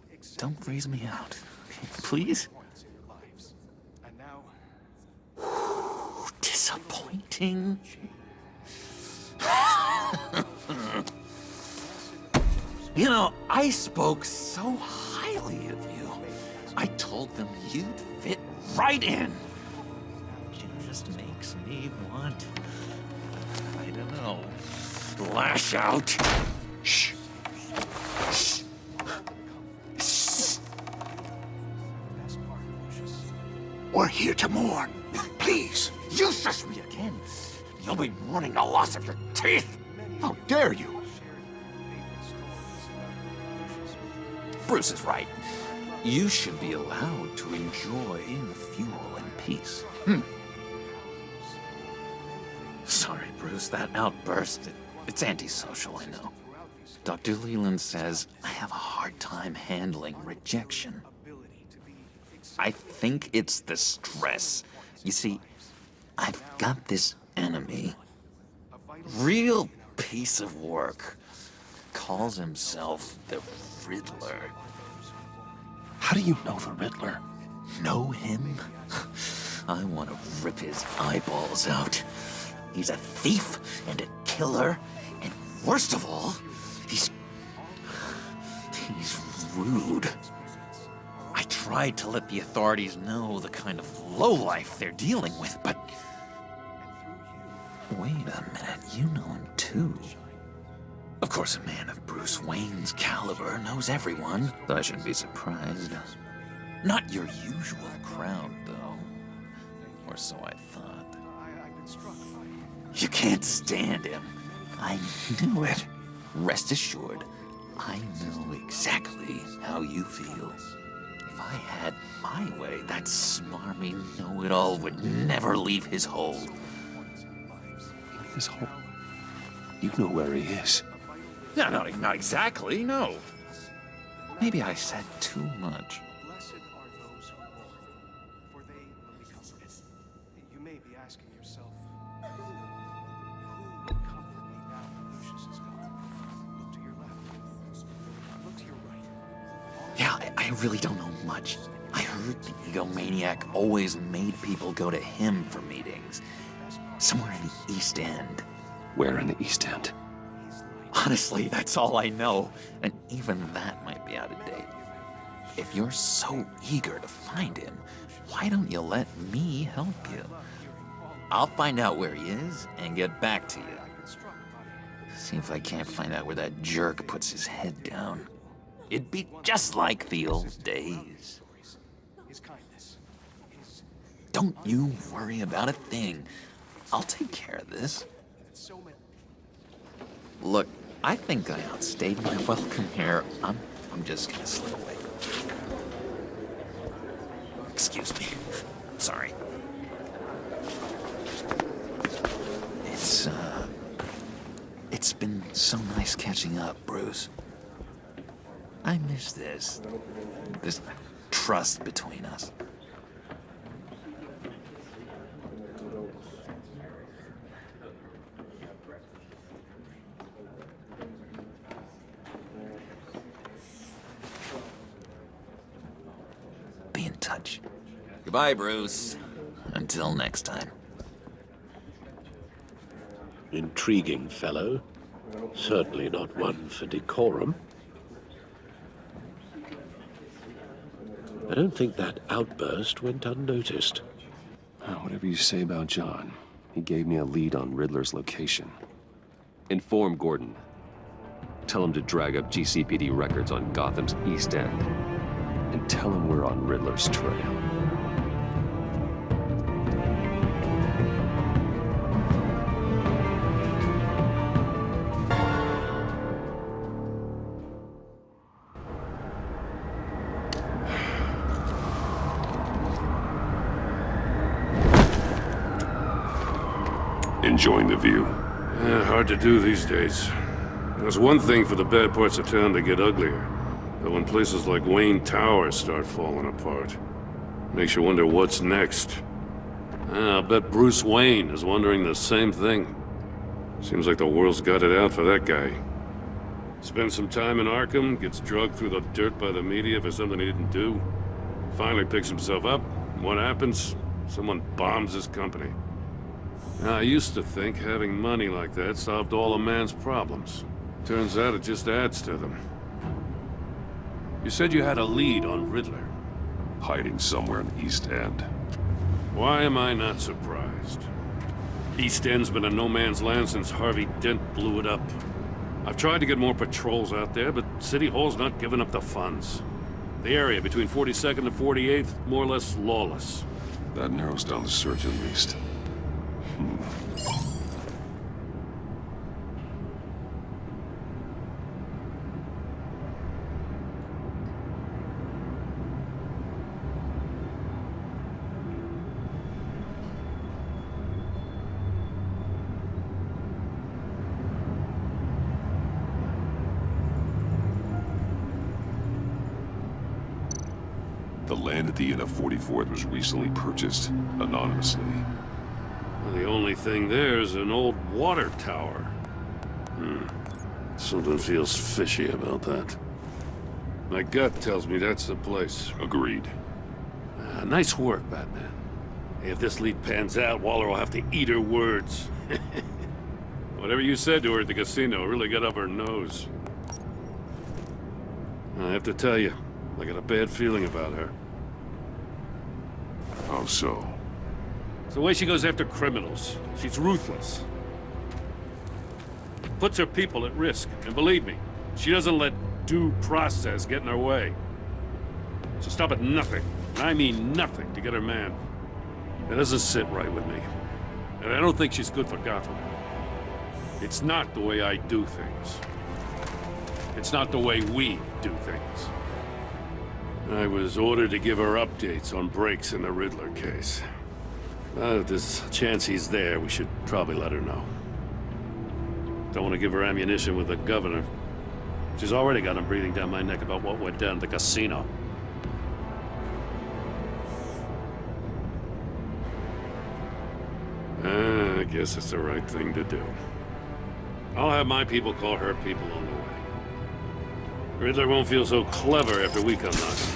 to be Don't freeze me out, please. And now, disappointing. You know, I spoke so highly of you. I told them you'd fit right in. It just makes me want, I don't know, lash out. Shh. Shh. Shh. We're here to mourn. Please. You shush me again. You'll be mourning the loss of your teeth. How dare you? Bruce is right. You should be allowed to enjoy the funeral in peace. Sorry, Bruce, that outburst, it's antisocial, I know. Dr. Leland says I have a hard time handling rejection. I think it's the stress. You see, I've got this enemy. Real piece of work. Calls himself the Riddler. How do you know the Riddler? Know him? I want to rip his eyeballs out. He's a thief and a killer, and worst of all, he's rude. I tried to let the authorities know the kind of lowlife they're dealing with, but... Wait a minute, you know him too. Of course, a man of Bruce Wayne's caliber knows everyone, so I shouldn't be surprised. Not your usual crowd, though. Or so I thought. You can't stand him. I knew it. Rest assured, I know exactly how you feel. If I had my way, that smarmy know-it-all would never leave his hold. His hold? You know where he is. No, not exactly, no. Maybe I said too much. blessed are those who mourn, for they will be comforted. You may be asking yourself, who will comfort me now that Lucius is gone? Look to your left. Look to your right. Yeah, I really don't know much. I heard the egomaniac always made people go to him for meetings. Somewhere in the East End. Where in the East End? Honestly, that's all I know, and even that might be out of date. If you're so eager to find him, why don't you let me help you? I'll find out where he is and get back to you. See if I can't find out where that jerk puts his head down. It'd be just like the old days. Don't you worry about a thing. I'll take care of this. Look, I think I outstayed my welcome here. I'm just gonna slip away. Excuse me. Sorry. It's been so nice catching up, Bruce. I miss this trust between us. Bye, Bruce. Until next time. Intriguing fellow. Certainly not one for decorum. I don't think that outburst went unnoticed. Whatever you say about John, he gave me a lead on Riddler's location. Inform Gordon. Tell him to drag up GCPD records on Gotham's East End. And tell him we're on Riddler's trail. Enjoying the view? Yeah, hard to do these days. There's one thing for the bad parts of town to get uglier. But when places like Wayne Tower start falling apart, makes you wonder what's next. I'll bet Bruce Wayne is wondering the same thing. Seems like the world's got it out for that guy. Spends some time in Arkham, gets drugged through the dirt by the media for something he didn't do. Finally picks himself up. What happens? Someone bombs his company. Now, I used to think having money like that solved all a man's problems. Turns out it just adds to them. You said you had a lead on Riddler. Hiding somewhere in the East End. Why am I not surprised? East End's been a no-man's land since Harvey Dent blew it up. I've tried to get more patrols out there, but City Hall's not giving up the funds. The area between 42nd and 48th, more or less lawless. That narrows down the search at least. The land at the end of 44th was recently purchased, anonymously. The only thing there is an old water tower. Something feels fishy about that. My gut tells me that's the place. Agreed. Nice work, Batman. If this lead pans out, Waller will have to eat her words. Whatever you said to her at the casino really got up her nose. I have to tell you, I got a bad feeling about her. How so? It's the way she goes after criminals. She's ruthless. Puts her people at risk. And believe me, she doesn't let due process get in her way. She'll stop at nothing, and I mean nothing, to get her man. It doesn't sit right with me. And I don't think she's good for Gotham. It's not the way I do things. It's not the way we do things. I was ordered to give her updates on breaks in the Riddler case. If there's a chance he's there, we should probably let her know. Don't want to give her ammunition with the governor. She's already got him breathing down my neck about what went down at the casino. I guess it's the right thing to do. I'll have my people call her people on the way. Riddler won't feel so clever after we come knocking.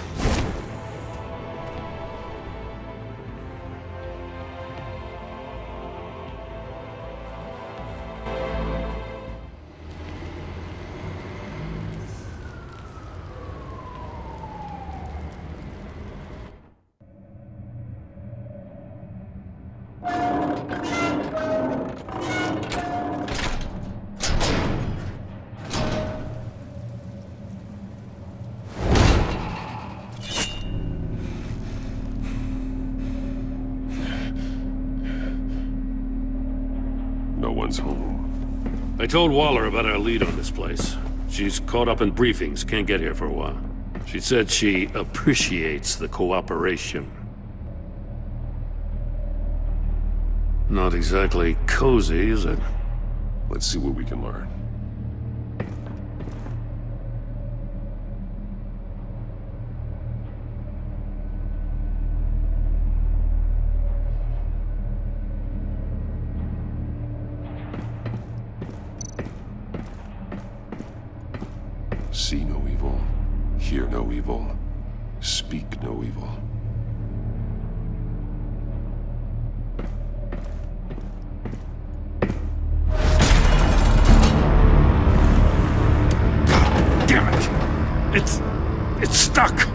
Home. I told Waller about our lead on this place. She's caught up in briefings, can't get here for a while. She said she appreciates the cooperation. Not exactly cozy, is it? Let's see what we can learn. See no evil, hear no evil, speak no evil. It's stuck!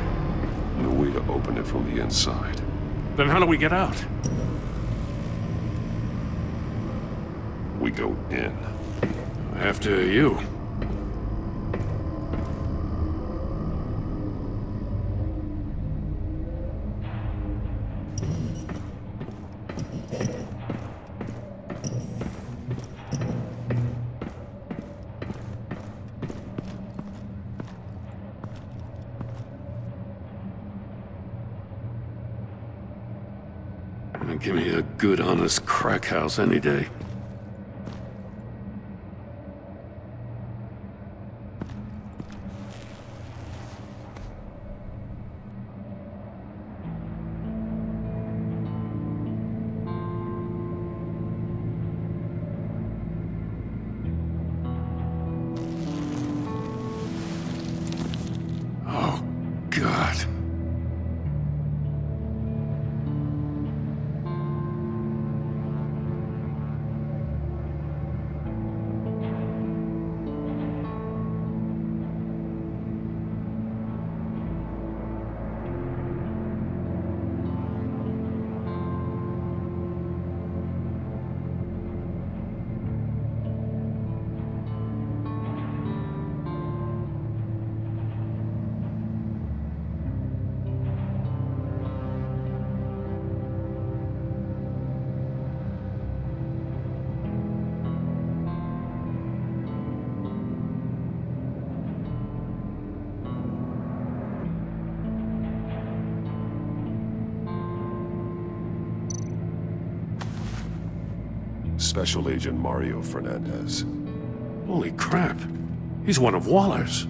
No way to open it from the inside. Then how do we get out? We go in. After you. Give me a good, honest crack house any day. Oh, God. Special Agent Mario Fernandez. Holy crap. He's one of Waller's.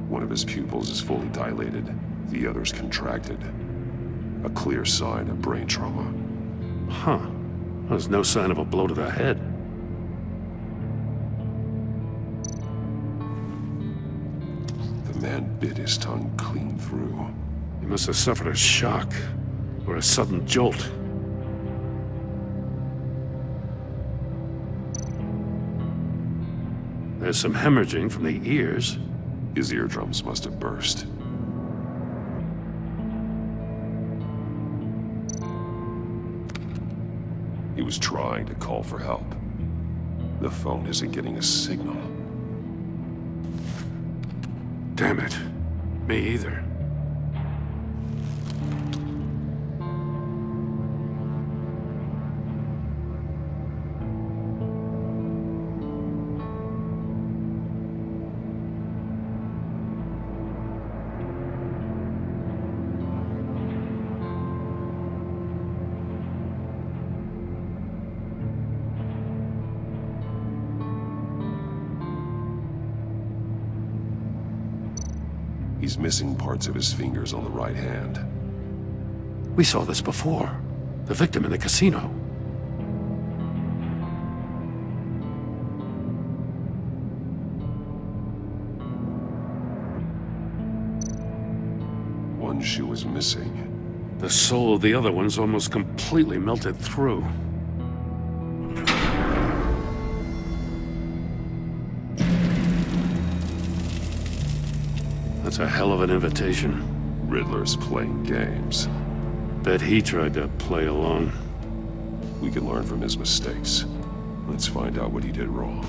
One of his pupils is fully dilated, the other's contracted. A clear sign of brain trauma. Huh. There's no sign of a blow to the head. The man bit his tongue clean through. He must have suffered a shock, or a sudden jolt. There's some hemorrhaging from the ears. His eardrums must have burst. He was trying to call for help. The phone isn't getting a signal. Damn it. Me either. He's missing parts of his fingers on the right hand. We saw this before. The victim in the casino. One shoe is missing. The sole of the other one's almost completely melted through. That's a hell of an invitation. Riddler's playing games. Bet he tried to play along. We can learn from his mistakes. Let's find out what he did wrong.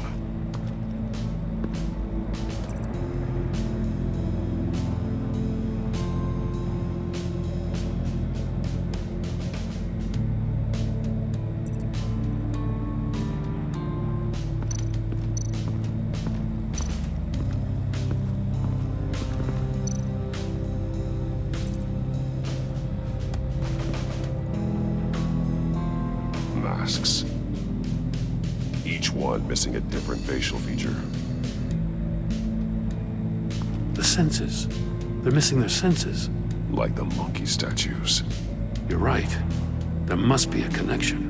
Masks. Each one missing a different facial feature. The senses. They're missing their senses. Like the monkey statues. You're right. There must be a connection.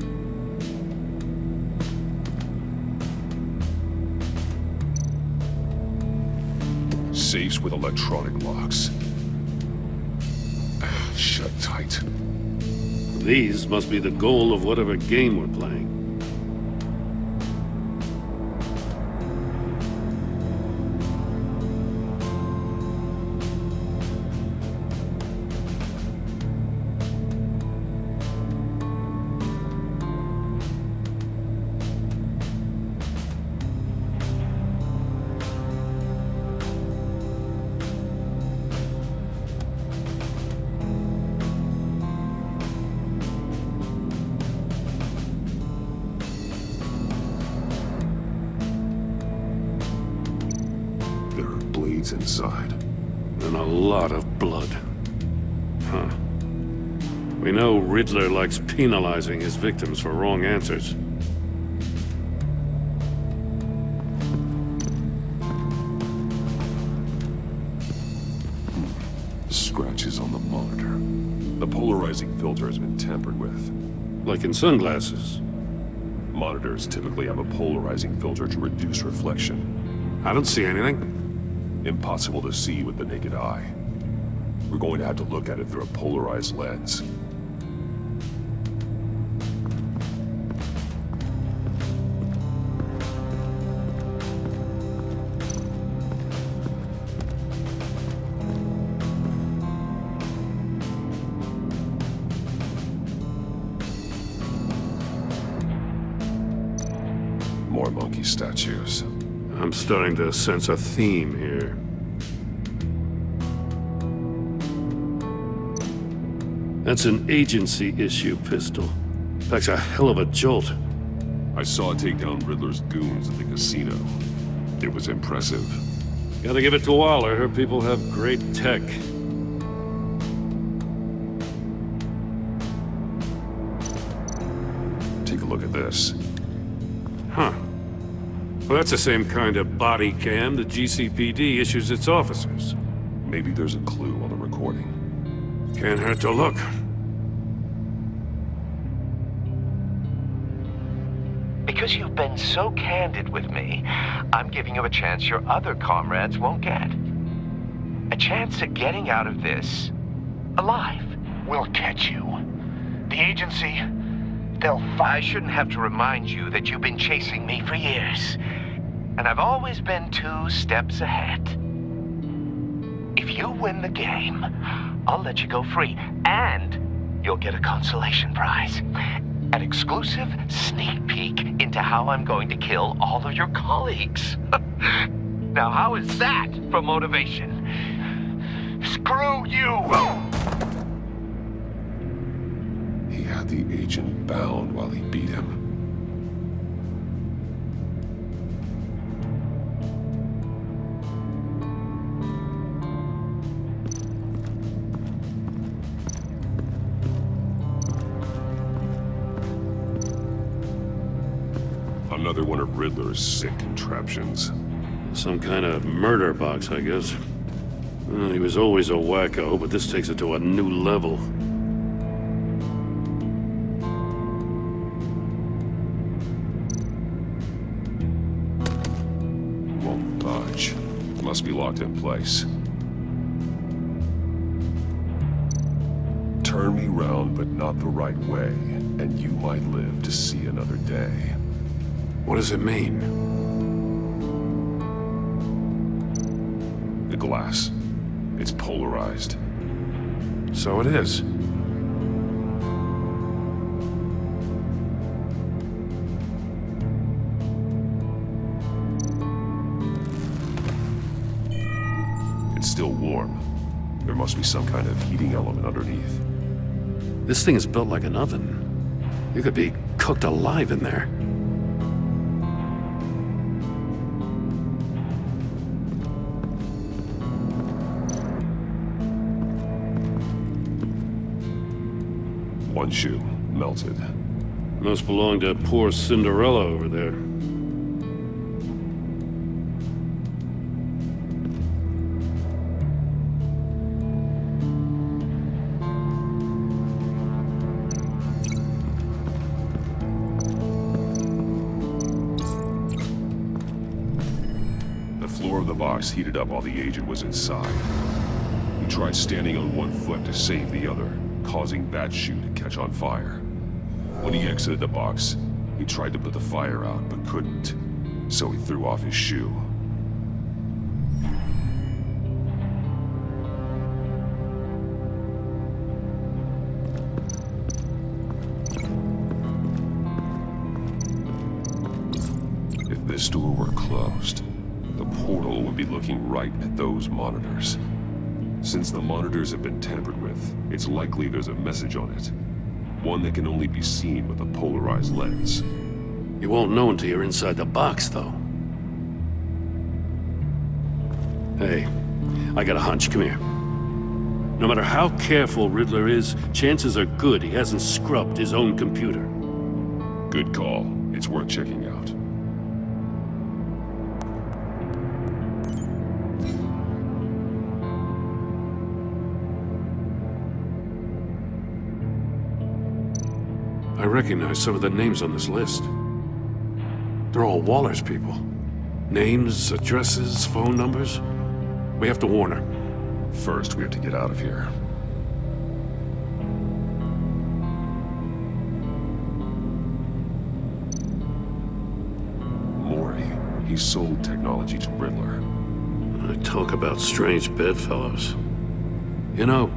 Safes with electronic locks. shut tight. These must be the goal of whatever game we're playing. Inside. And a lot of blood. Huh. We know Riddler likes penalizing his victims for wrong answers. Scratches on the monitor. The polarizing filter has been tampered with. Like in sunglasses. Monitors typically have a polarizing filter to reduce reflection. I don't see anything. Impossible to see with the naked eye. We're going to have to look at it through a polarized lens. More monkey statues. I'm starting to sense a theme here. That's an agency issue pistol. Packs a hell of a jolt. I saw it take down Riddler's goons at the casino. It was impressive. Gotta give it to Waller. Her people have great tech. Take a look at this. Huh. Well, that's the same kind of body cam the GCPD issues its officers. Maybe there's a clue on the recording. Can't hurt to look. Because you've been so candid with me, I'm giving you a chance your other comrades won't get. A chance at getting out of this alive. We'll catch you. The agency, they'll find... I shouldn't have to remind you that you've been chasing me for years. And I've always been 2 steps ahead. If you win the game, I'll let you go free, and you'll get a consolation prize. An exclusive sneak peek into how I'm going to kill all of your colleagues. Now, how is that for motivation? Screw you! He had the agent bound while he beat him. Another one of Riddler's sick contraptions. Some kind of murder box, I guess. Well, he was always a wacko, but this takes it to a new level. Won't budge. Must be locked in place. Turn me round, but not the right way, and you might live to see another day. What does it mean? The glass. It's polarized. So it is. It's still warm. There must be some kind of heating element underneath. This thing is built like an oven. You could be cooked alive in there. One shoe, melted. Must belong to poor Cinderella over there. The floor of the box heated up while the agent was inside. He tried standing on one foot to save the other, causing that shoe to catch on fire. When he exited the box, he tried to put the fire out, but couldn't, so he threw off his shoe. If this door were closed, the portal would be looking right at those monitors. Since the monitors have been tampered with, it's likely there's a message on it. One that can only be seen with a polarized lens. You won't know until you're inside the box, though. Hey, I got a hunch. Come here. No matter how careful Riddler is, chances are good he hasn't scrubbed his own computer. Good call. It's worth checking out. I recognize some of the names on this list. They're all Waller's people. Names, addresses, phone numbers. We have to warn her. First, we have to get out of here. Mori, he sold technology to Riddler. Talk about strange bedfellows. You know,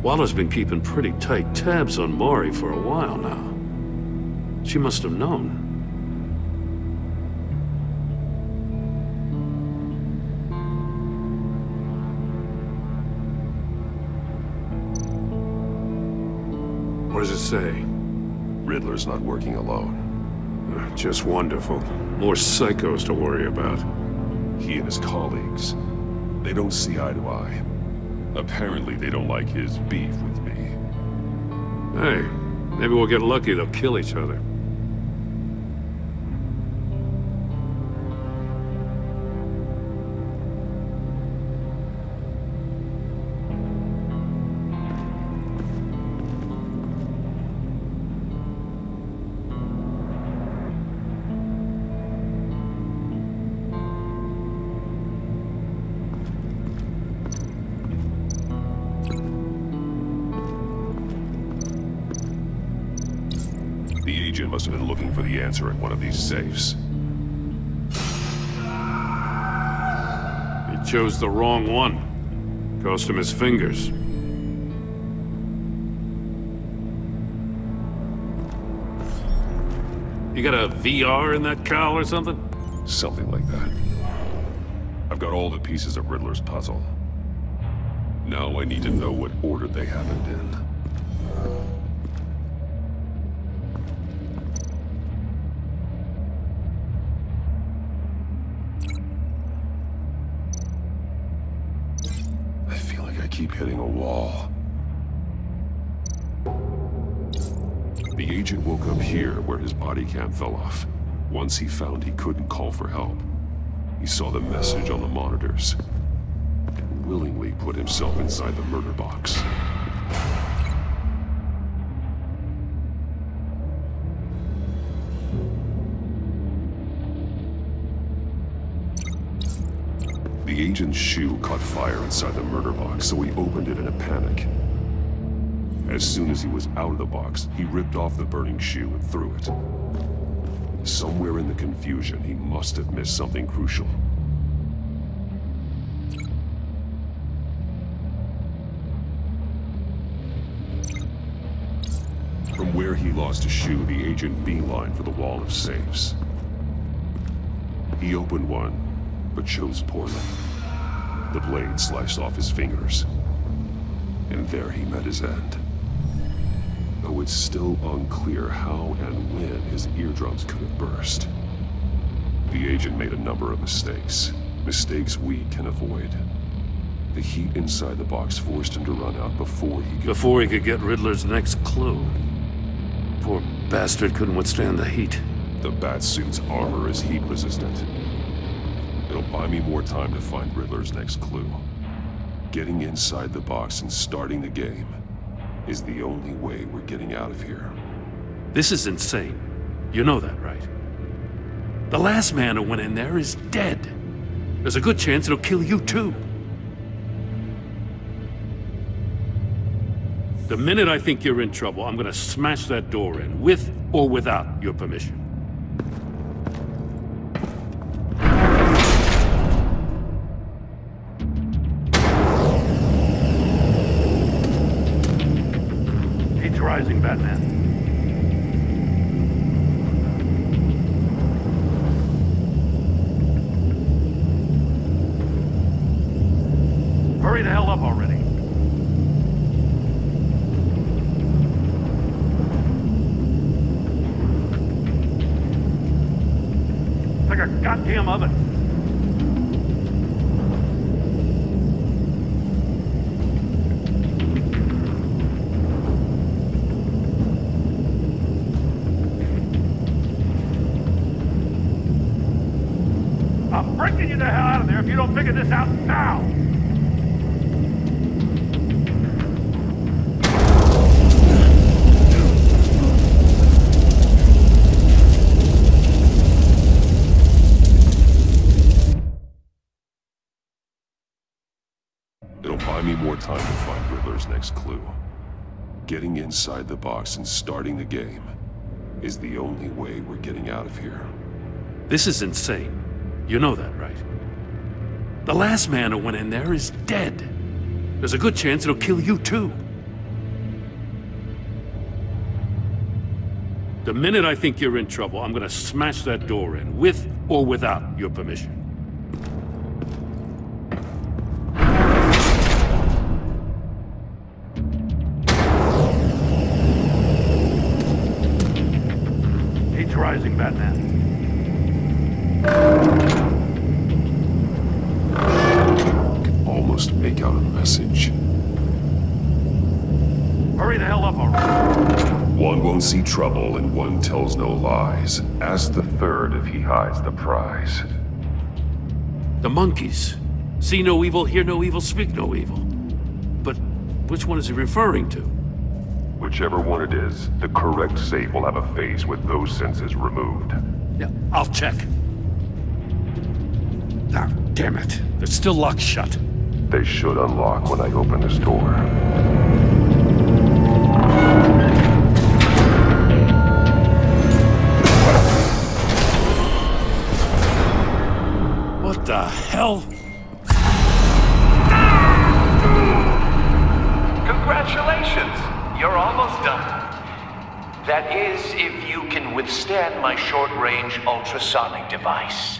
Waller's been keeping pretty tight tabs on Mori for a while now. She must have known. What does it say? Riddler's not working alone. Just wonderful. More psychos to worry about. He and his colleagues, they don't see eye to eye. Apparently, they don't like his beef with me. Hey, maybe we'll get lucky they'll kill each other. The agent must have been looking for the answer at one of these safes. He chose the wrong one. Cost him his fingers. You got a VR in that cowl or something? Something like that. I've got all the pieces of Riddler's puzzle. Now I need to know what order they happened in. Keep hitting a wall. The agent woke up here where his body cam fell off. Once he found he couldn't call for help, he saw the message on the monitors and willingly put himself inside the murder box. The agent's shoe caught fire inside the murder box, so he opened it in a panic. As soon as he was out of the box, he ripped off the burning shoe and threw it. Somewhere in the confusion, he must have missed something crucial. From where he lost a shoe, the agent beelined for the wall of safes. He opened one, but chose poorly. The blade sliced off his fingers, and there he met his end. Though it's still unclear how and when his eardrums could have burst. The agent made a number of mistakes. Mistakes we can avoid. The heat inside the box forced him to run out before he could get Riddler's next clue. Poor bastard couldn't withstand the heat. The Batsuit's armor is heat resistant. It'll buy me more time to find Riddler's next clue. Getting inside the box and starting the game is the only way we're getting out of here. This is insane. You know that, right? The last man who went in there is dead. There's a good chance it'll kill you too. The minute I think you're in trouble, I'm gonna smash that door in, with or without your permission. He's rising, Batman. Hurry the hell up already. It's like a goddamn oven. I'm breaking you the hell out of there if you don't figure this out now! It'll buy me more time to find Riddler's next clue. Getting inside the box and starting the game is the only way we're getting out of here. This is insane. You know that, right? The last man who went in there is dead. There's a good chance it'll kill you too. The minute I think you're in trouble, I'm gonna smash that door in, with or without your permission. He's rising, Batman. Almost make out a message. Hurry the hell up already. One won't see trouble and one tells no lies. Ask the third if he hides the prize. The monkeys. See no evil, hear no evil, speak no evil. But which one is he referring to? Whichever one it is, the correct safe will have a face with those senses removed. Yeah, I'll check. Ah, damn it. They're still locked shut. They should unlock when I open this door. What the hell? Congratulations! You're almost done. That is, if you can withstand my short-range ultrasonic device.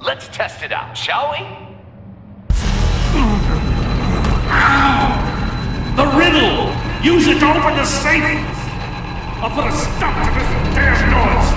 Let's test it out, shall we? The riddle! Use it to open the safe! I'll put a stop to this damn noise!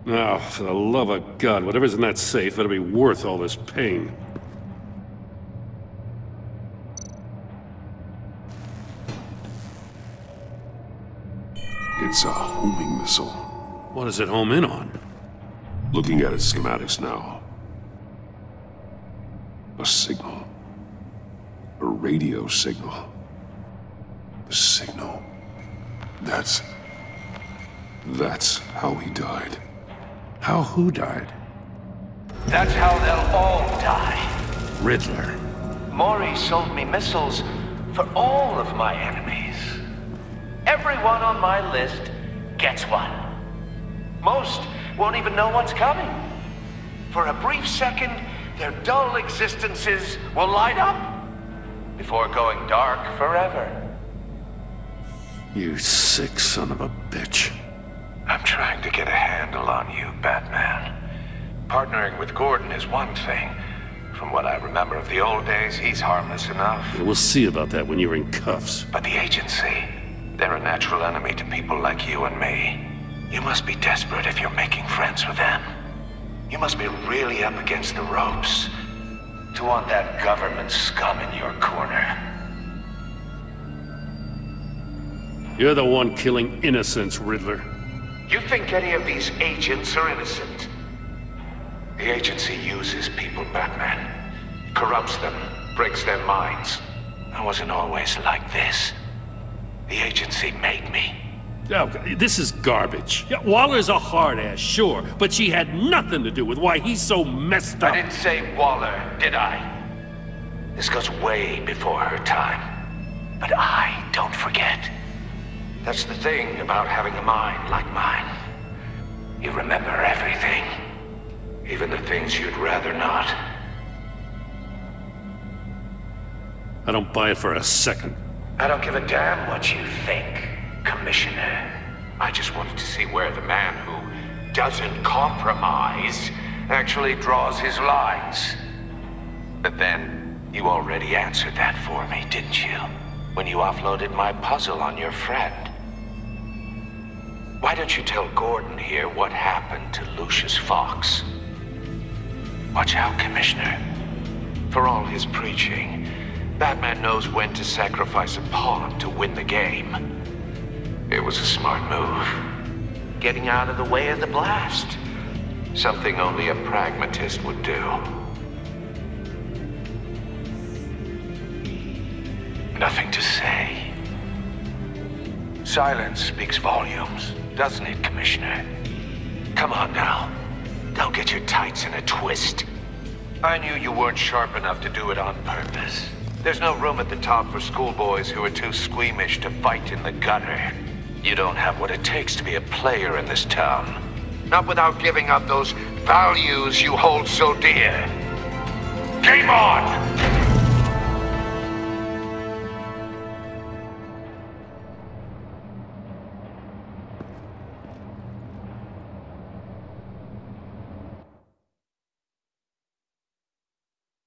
Oh, for the love of God, whatever's in that safe, it'll be worth all this pain. It's a homing missile. What does it home in on? Looking at its schematics now. A signal. A radio signal. The signal. That's how he died. How who died? That's how they'll all die. Riddler. Maury sold me missiles for all of my enemies. Everyone on my list gets one. Most won't even know what's coming. For a brief second, their dull existences will light up before going dark forever. You sick son of a bitch. I'm trying to get a handle on you, Batman. Partnering with Gordon is one thing. From what I remember of the old days, he's harmless enough. Yeah, we'll see about that when you're in cuffs. But the agency, they're a natural enemy to people like you and me. You must be desperate if you're making friends with them. You must be really up against the ropes to want that government scum in your corner. You're the one killing innocents, Riddler. You think any of these agents are innocent? The agency uses people, Batman. Corrupts them, breaks their minds. I wasn't always like this. The agency made me. Oh, this is garbage. Yeah, Waller's a hard-ass, sure, but she had nothing to do with why he's so messed up. I didn't say Waller, did I? This goes way before her time. But I don't forget. That's the thing about having a mind like mine. You remember everything. Even the things you'd rather not. I don't buy it for a second. I don't give a damn what you think, Commissioner. I just wanted to see where the man who doesn't compromise actually draws his lines. But then, you already answered that for me, didn't you? When you offloaded my puzzle on your friend. Why don't you tell Gordon here what happened to Lucius Fox? Watch out, Commissioner. For all his preaching, Batman knows when to sacrifice a pawn to win the game. It was a smart move. Getting out of the way of the blast. Something only a pragmatist would do. Nothing to say. Silence speaks volumes, doesn't it, Commissioner? Come on now. Don't get your tights in a twist. I knew you weren't sharp enough to do it on purpose. There's no room at the top for schoolboys who are too squeamish to fight in the gutter. You don't have what it takes to be a player in this town. Not without giving up those values you hold so dear. Game on!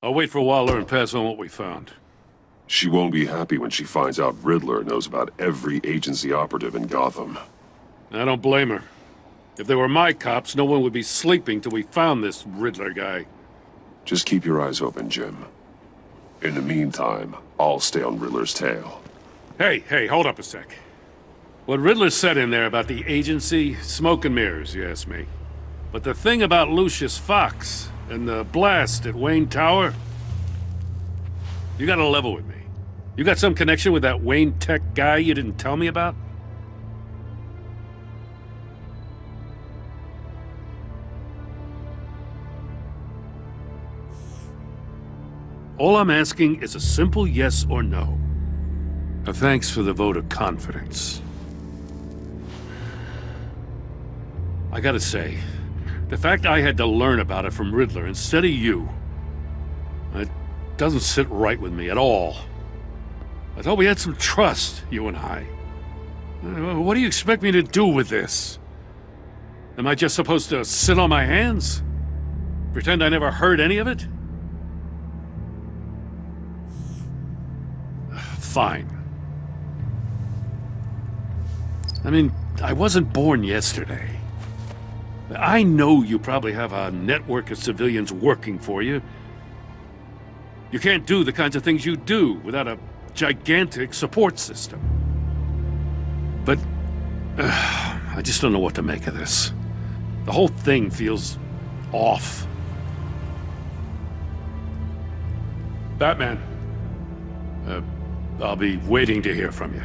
I'll wait for Waller and pass on what we found. She won't be happy when she finds out Riddler knows about every agency operative in Gotham. I don't blame her. If they were my cops, no one would be sleeping till we found this Riddler guy. Just keep your eyes open, Jim. In the meantime, I'll stay on Riddler's tail. Hey, hold up a sec. What Riddler said in there about the agency, smoke and mirrors, you ask me. But the thing about Lucius Fox and the blast at Wayne Tower, you gotta level with me. You got some connection with that Wayne Tech guy you didn't tell me about? All I'm asking is a simple yes or no. Thanks for the vote of confidence. I gotta say, the fact I had to learn about it from Riddler instead of you, it doesn't sit right with me at all. I thought we had some trust, you and I. What do you expect me to do with this? Am I just supposed to sit on my hands? Pretend I never heard any of it? Fine. I mean, I wasn't born yesterday. I know you probably have a network of civilians working for you. You can't do the kinds of things you do without a gigantic support system. But I just don't know what to make of this. The whole thing feels off. Batman, I'll be waiting to hear from you.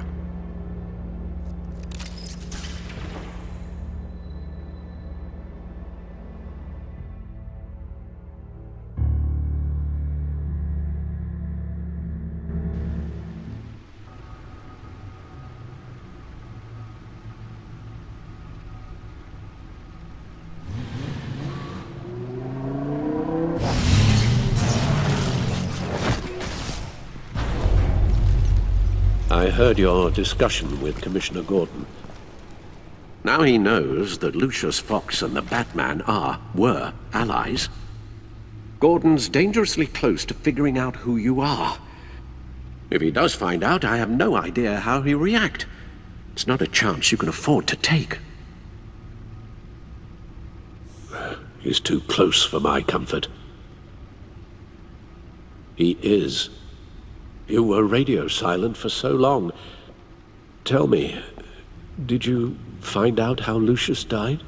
I heard your discussion with Commissioner Gordon. Now he knows that Lucius Fox and the Batman were allies. Gordon's dangerously close to figuring out who you are. If he does find out, I have no idea how he'll react. It's not a chance you can afford to take. He's too close for my comfort. He is. You were radio silent for so long. Tell me, did you find out how Lucius died?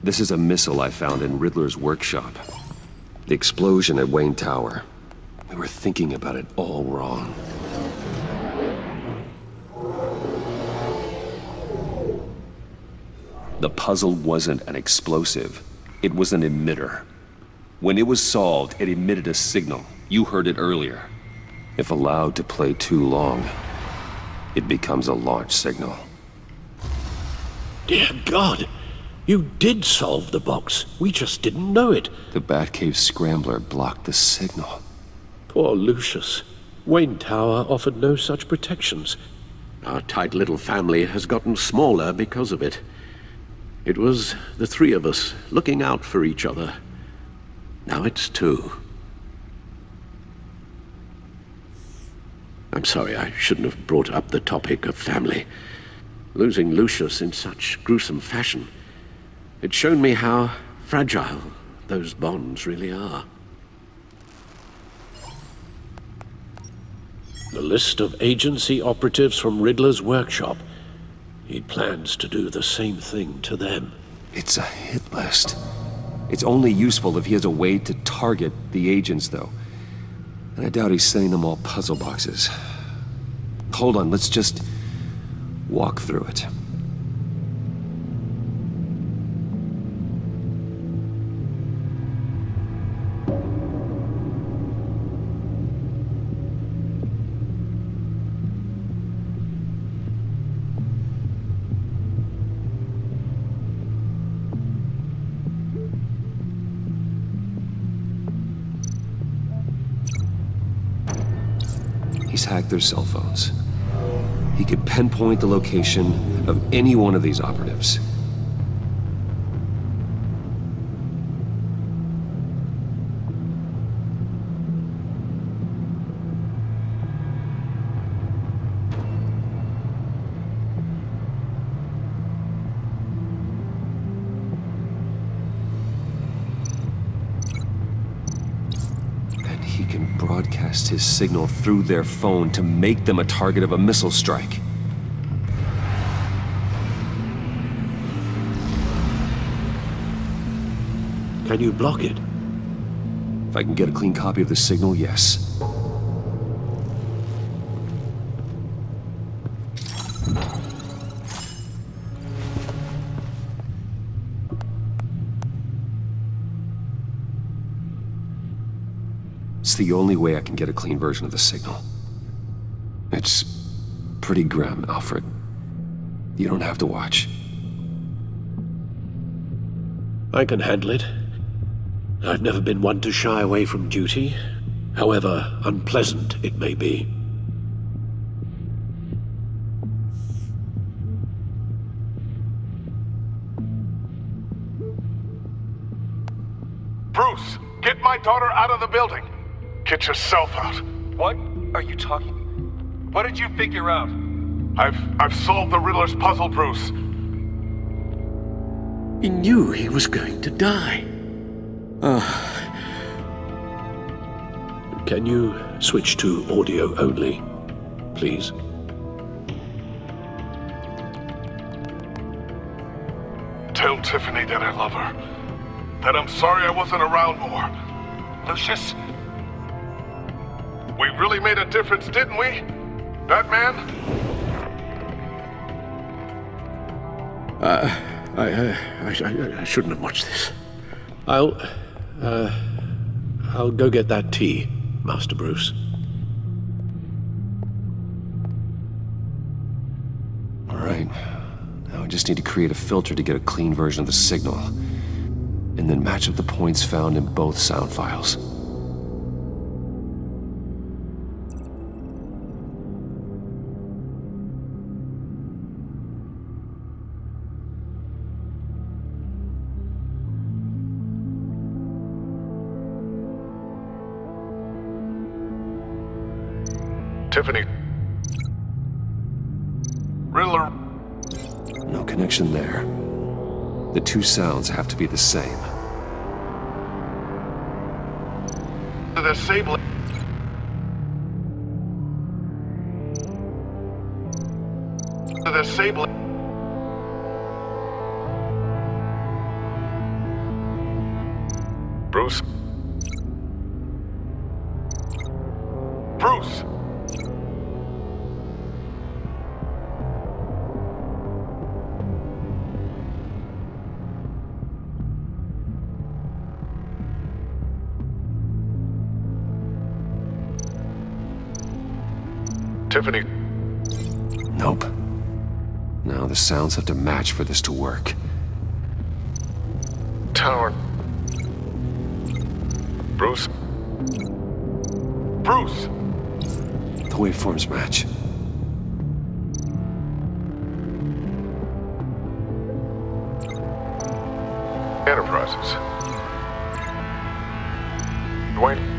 This is a missile I found in Riddler's workshop. The explosion at Wayne Tower. We were thinking about it all wrong. The puzzle wasn't an explosive. It was an emitter. When it was solved, it emitted a signal. You heard it earlier. If allowed to play too long, it becomes a launch signal. Dear God! You did solve the box. We just didn't know it. The Batcave scrambler blocked the signal. Poor Lucius. Wayne Tower offered no such protections. Our tight little family has gotten smaller because of it. It was the three of us looking out for each other. Now it's two. I'm sorry, I shouldn't have brought up the topic of family. Losing Lucius in such gruesome fashion, it's shown me how fragile those bonds really are. The list of agency operatives from Riddler's workshop. He plans to do the same thing to them. It's a hit list. It's only useful if he has a way to target the agents, though. And I doubt he's sending them all puzzle boxes. Hold on, let's just walk through it. He's hacked their cell phones. He could pinpoint the location of any one of these operatives. Broadcast his signal through their phone to make them a target of a missile strike. Can you block it? If I can get a clean copy of the signal, yes. It's the only way I can get a clean version of the signal. It's pretty grim, Alfred. You don't have to watch. I can handle it. I've never been one to shy away from duty, however unpleasant it may be. Bruce, get my daughter out of the building. Get yourself out. What are you talking? What did you figure out? I've solved the Riddler's puzzle, Bruce. He knew he was going to die. Can you switch to audio only, please? Tell Tiffany that I love her. That I'm sorry I wasn't around more. Lucius? We really made a difference, didn't we? Batman? I shouldn't have watched this. I'll go get that tea, Master Bruce. All right. Now I just need to create a filter to get a clean version of the signal, and then match up the points found in both sound files. Tiffany. Riddler. No connection there. The two sounds have to be the same. The Sable. The Sable. Bruce. Bruce. Tiffany. Nope. Now the sounds have to match for this to work. Tower. Bruce. Bruce! The waveforms match. Enterprises. Dwayne.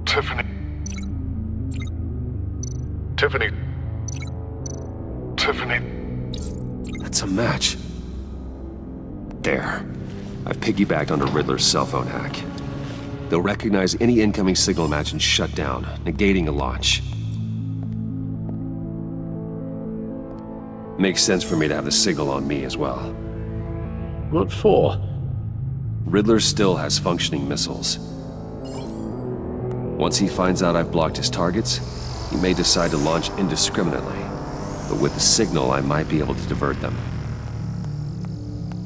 Tiffany. Tiffany. Tiffany. That's a match. There. I've piggybacked onto Riddler's cell phone hack. They'll recognize any incoming signal match and shut down, negating a launch. Makes sense for me to have the signal on me as well. What for? Riddler still has functioning missiles. Once he finds out I've blocked his targets, he may decide to launch indiscriminately. But with the signal, I might be able to divert them.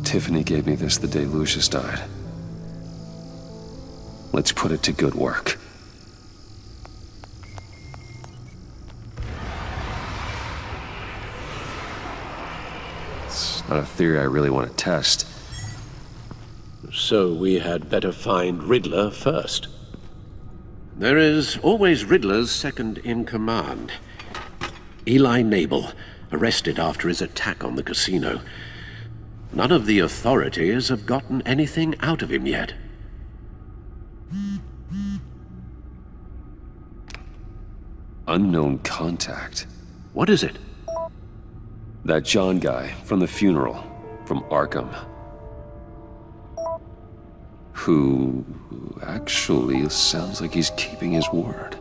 Tiffany gave me this the day Lucius died. Let's put it to good work. It's not a theory I really want to test. So we had better find Riddler first. There is always Riddler's second-in-command. Eli Nabel, arrested after his attack on the casino. None of the authorities have gotten anything out of him yet. Unknown contact. What is it? That John guy from the funeral, from Arkham. Who actually sounds like he's keeping his word.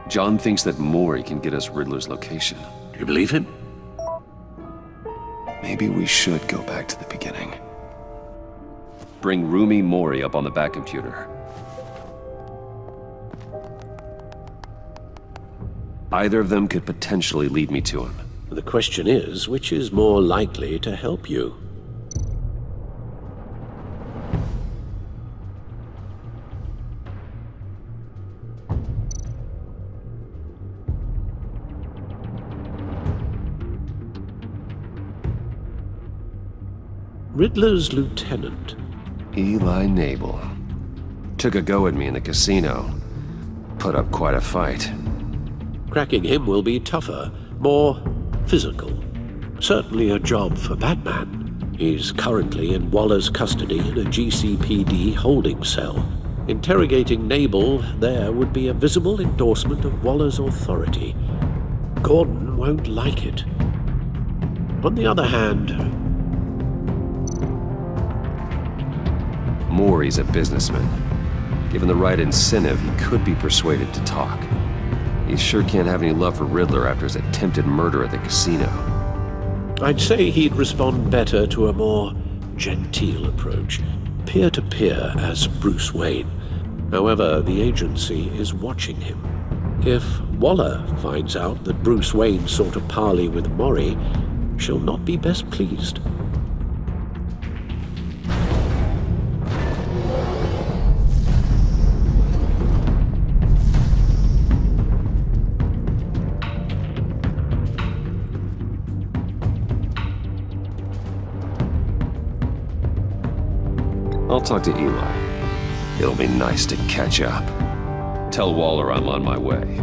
John thinks that Mori can get us Riddler's location. Do you believe him? Maybe we should go back to the beginning. Bring Rumi Mori up on the back computer. Either of them could potentially lead me to him. The question is, which is more likely to help you? Riddler's lieutenant. Eli Nabel. Took a go at me in the casino. Put up quite a fight. Cracking him will be tougher, more physical. Certainly a job for Batman. He's currently in Waller's custody in a GCPD holding cell. Interrogating Nabel there would be a visible endorsement of Waller's authority. Gordon won't like it. On the other hand, Maury's a businessman. Given the right incentive, he could be persuaded to talk. He sure can't have any love for Riddler after his attempted murder at the casino. I'd say he'd respond better to a more genteel approach, peer-to-peer as Bruce Wayne. However, the agency is watching him. If Waller finds out that Bruce Wayne sought a parley with Maury, she'll not be best pleased. I'll talk to Eli. It'll be nice to catch up. Tell Waller I'm on my way.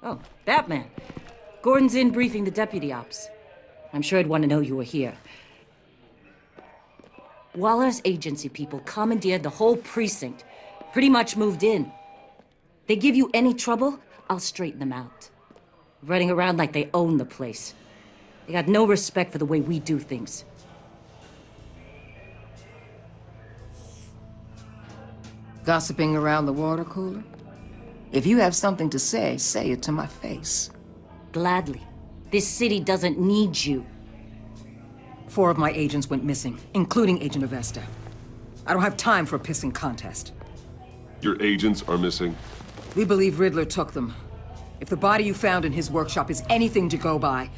Oh, Batman. Gordon's in briefing the deputy ops. I'm sure I'd want to know you were here. Waller's agency people commandeered the whole precinct. Pretty much moved in. They give you any trouble, I'll straighten them out. Running around like they own the place. They got no respect for the way we do things. Gossiping around the water cooler? If you have something to say it to my face. Gladly. This city doesn't need you. 4 of my agents went missing, including Agent Avesta. I don't have time for a pissing contest. Your agents are missing? We believe Riddler took them. If the body you found in his workshop is anything to go by,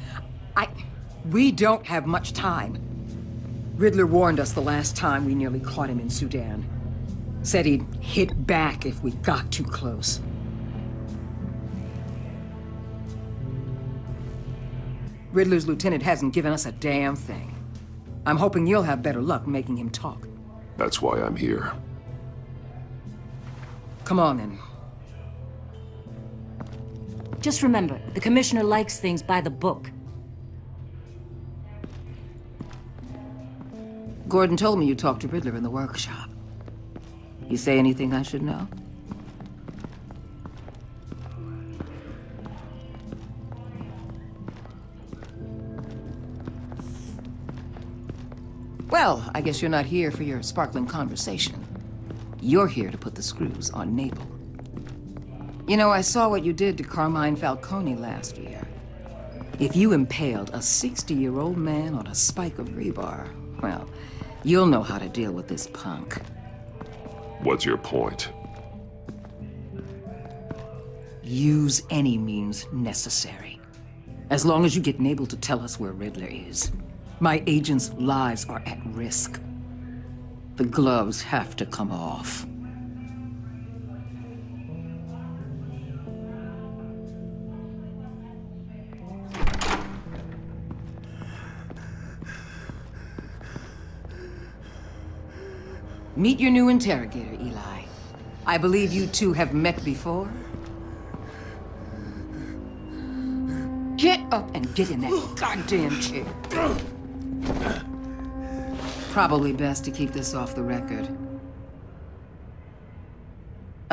we don't have much time. Riddler warned us the last time we nearly caught him in Sudan. Said he'd hit back if we got too close. Riddler's lieutenant hasn't given us a damn thing. I'm hoping you'll have better luck making him talk. That's why I'm here. Come on, then. Just remember, the commissioner likes things by the book. Gordon told me you talked to Riddler in the workshop. You say anything I should know? Well, I guess you're not here for your sparkling conversation. You're here to put the screws on Nabel. You know, I saw what you did to Carmine Falcone last year. If you impaled a 60-year-old man on a spike of rebar, well, you'll know how to deal with this punk. What's your point? Use any means necessary. As long as you get Nabel to tell us where Riddler is. My agents' lives are at risk. The gloves have to come off. Meet your new interrogator, Eli. I believe you two have met before. Get up and get in that goddamn chair. Probably best to keep this off the record.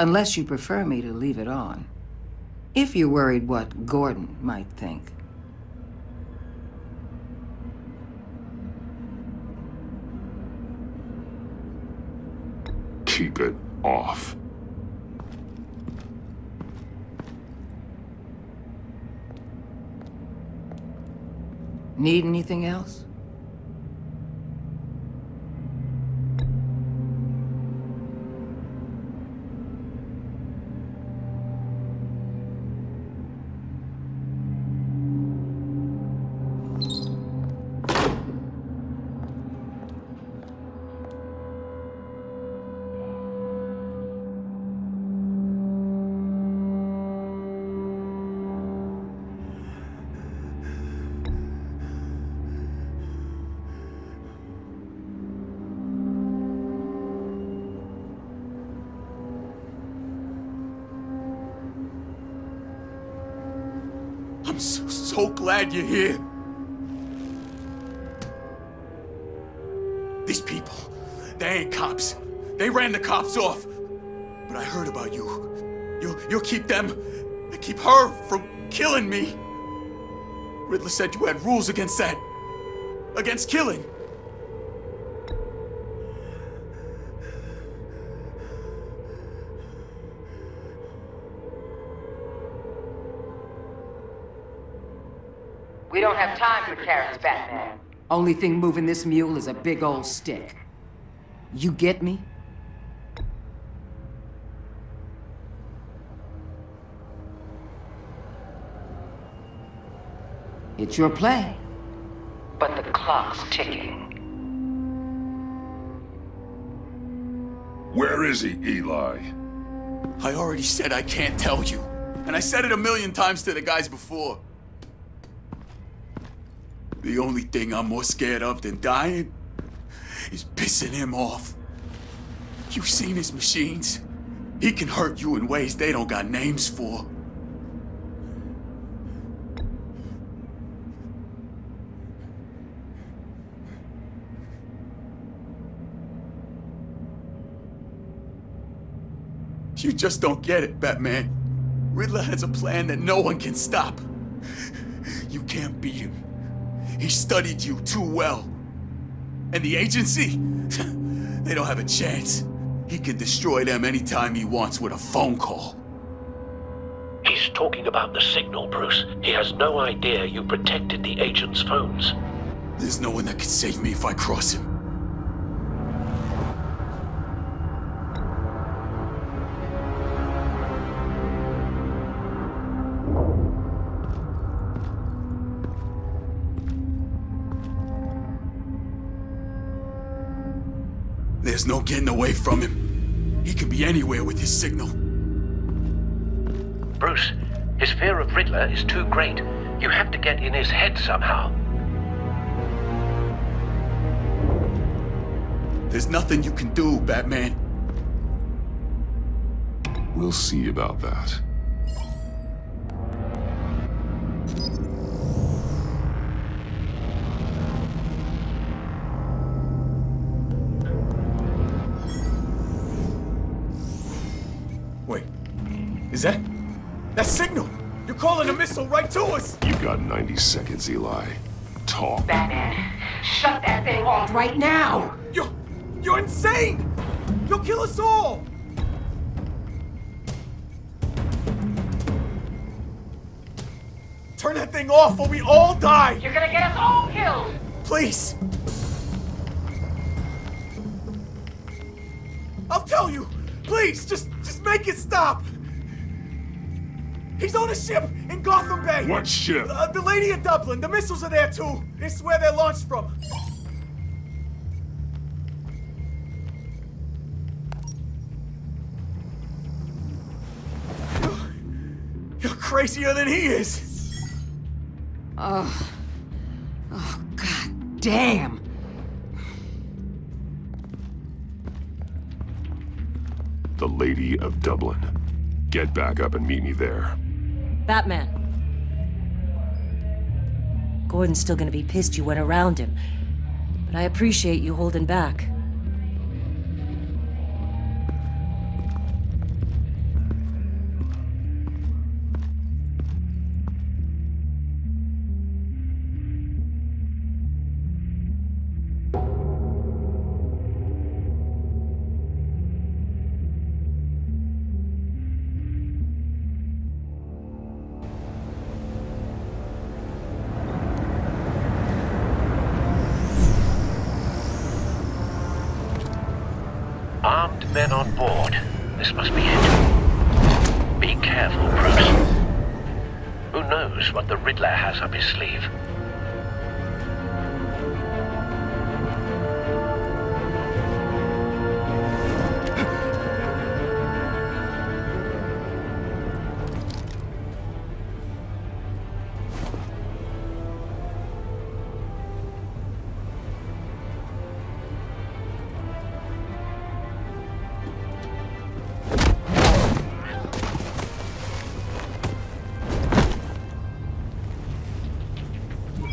Unless you prefer me to leave it on. If you're worried what Gordon might think. Keep it off. Need anything else? I'm so glad you're here. These people, they ain't cops. They ran the cops off. But I heard about you. You'll keep them, keep her from killing me. Riddler said you had rules against that. Against killing. We don't have time for carrots, Batman. Only thing moving this mule is a big old stick. You get me? It's your play. But the clock's ticking. Where is he, Eli? I already said I can't tell you. And I said it 1,000,000 times to the guys before. The only thing I'm more scared of than dying is pissing him off. You've seen his machines. He can hurt you in ways they don't got names for. You just don't get it, Batman. Riddler has a plan that no one can stop. You can't beat him. He studied you too well. And the agency? They don't have a chance. He can destroy them anytime he wants with a phone call. He's talking about the signal, Bruce. He has no idea you protected the agent's phones. There's no one that can save me if I cross him. There's no getting away from him. He could be anywhere with his signal. Bruce, his fear of Riddler is too great. You have to get in his head somehow. There's nothing you can do, Batman. We'll see about that. Wait, is that signal? You're calling a missile right to us! You got 90 seconds, Eli. Talk. Batman, shut that thing off right now! You're insane! You'll kill us all! Turn that thing off or we all die! You're gonna get us all killed! Please! I'll tell you! Please, just make it stop! He's on a ship in Gotham Bay! What ship? The Lady of Dublin. The missiles are there too. It's where they're launched from. You're crazier than he is! Oh, God damn! The Lady of Dublin. Get back up and meet me there. Batman. Gordon's still gonna be pissed you went around him, but I appreciate you holding back. Armed men on board. This must be it. Be careful, Bruce. Who knows what the Riddler has up his sleeve?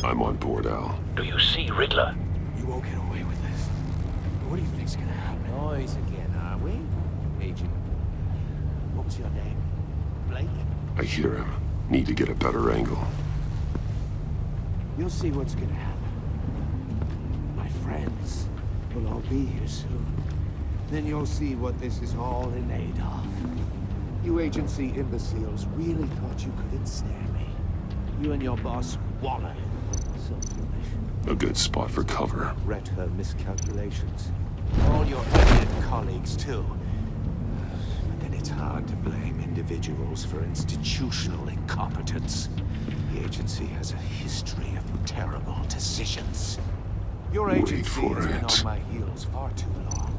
I'm on board, Al. Do you see Riddler? You won't get away with this. What do you think's gonna happen? Noise again, are we? Agent, what was your name? Blake? I hear him. Need to get a better angle. You'll see what's gonna happen. My friends will all be here soon. Then you'll see what this is all in aid of. You agency imbeciles really thought you could ensnare me. You and your boss wallowed. So foolish. A good spot for cover. Regret her miscalculations. All your eminent colleagues, too. But then it's hard to blame individuals for institutional incompetence. The agency has a history of terrible decisions. Your agency has been on my heels far too long.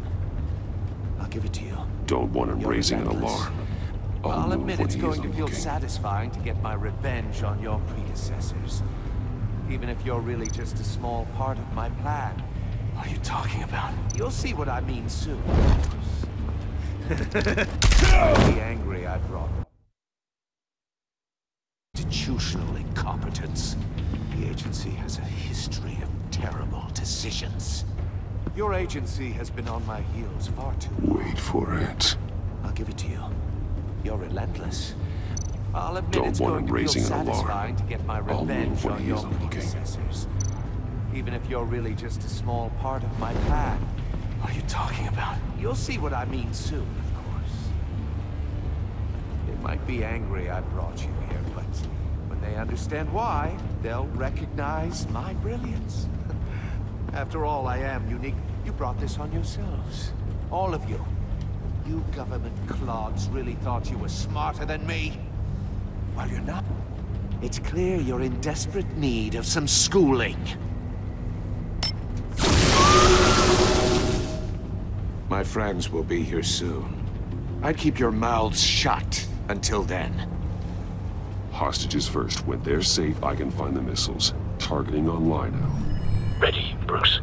I'll give it to you. Don't want him raising an alarm. I'll admit it's going to feel looking. satisfying to get my revenge on your predecessors. Even if you're really just a small part of my plan. What are you talking about? You'll see what I mean soon. I'll be angry I brought institutional incompetence. The agency has a history of terrible decisions. Your agency has been on my heels far too long. Wait for it. I'll give it to you. You're relentless. I'll admit Don't it's want going him to feel raising an alarm. satisfying to get my I'll revenge move when on he your isn't looking. predecessors. Even if you're really just a small part of my plan. What are you talking about? You'll see what I mean soon, of course. They might be angry I brought you here, but when they understand why, they'll recognize my brilliance. After all, I am unique. You brought this on yourselves. All of you. You government clods really thought you were smarter than me? Well, you're not. It's clear you're in desperate need of some schooling. My friends will be here soon. I'd keep your mouths shut until then. Hostages first. When they're safe, I can find the missiles. Targeting online now. Ready, Bruce.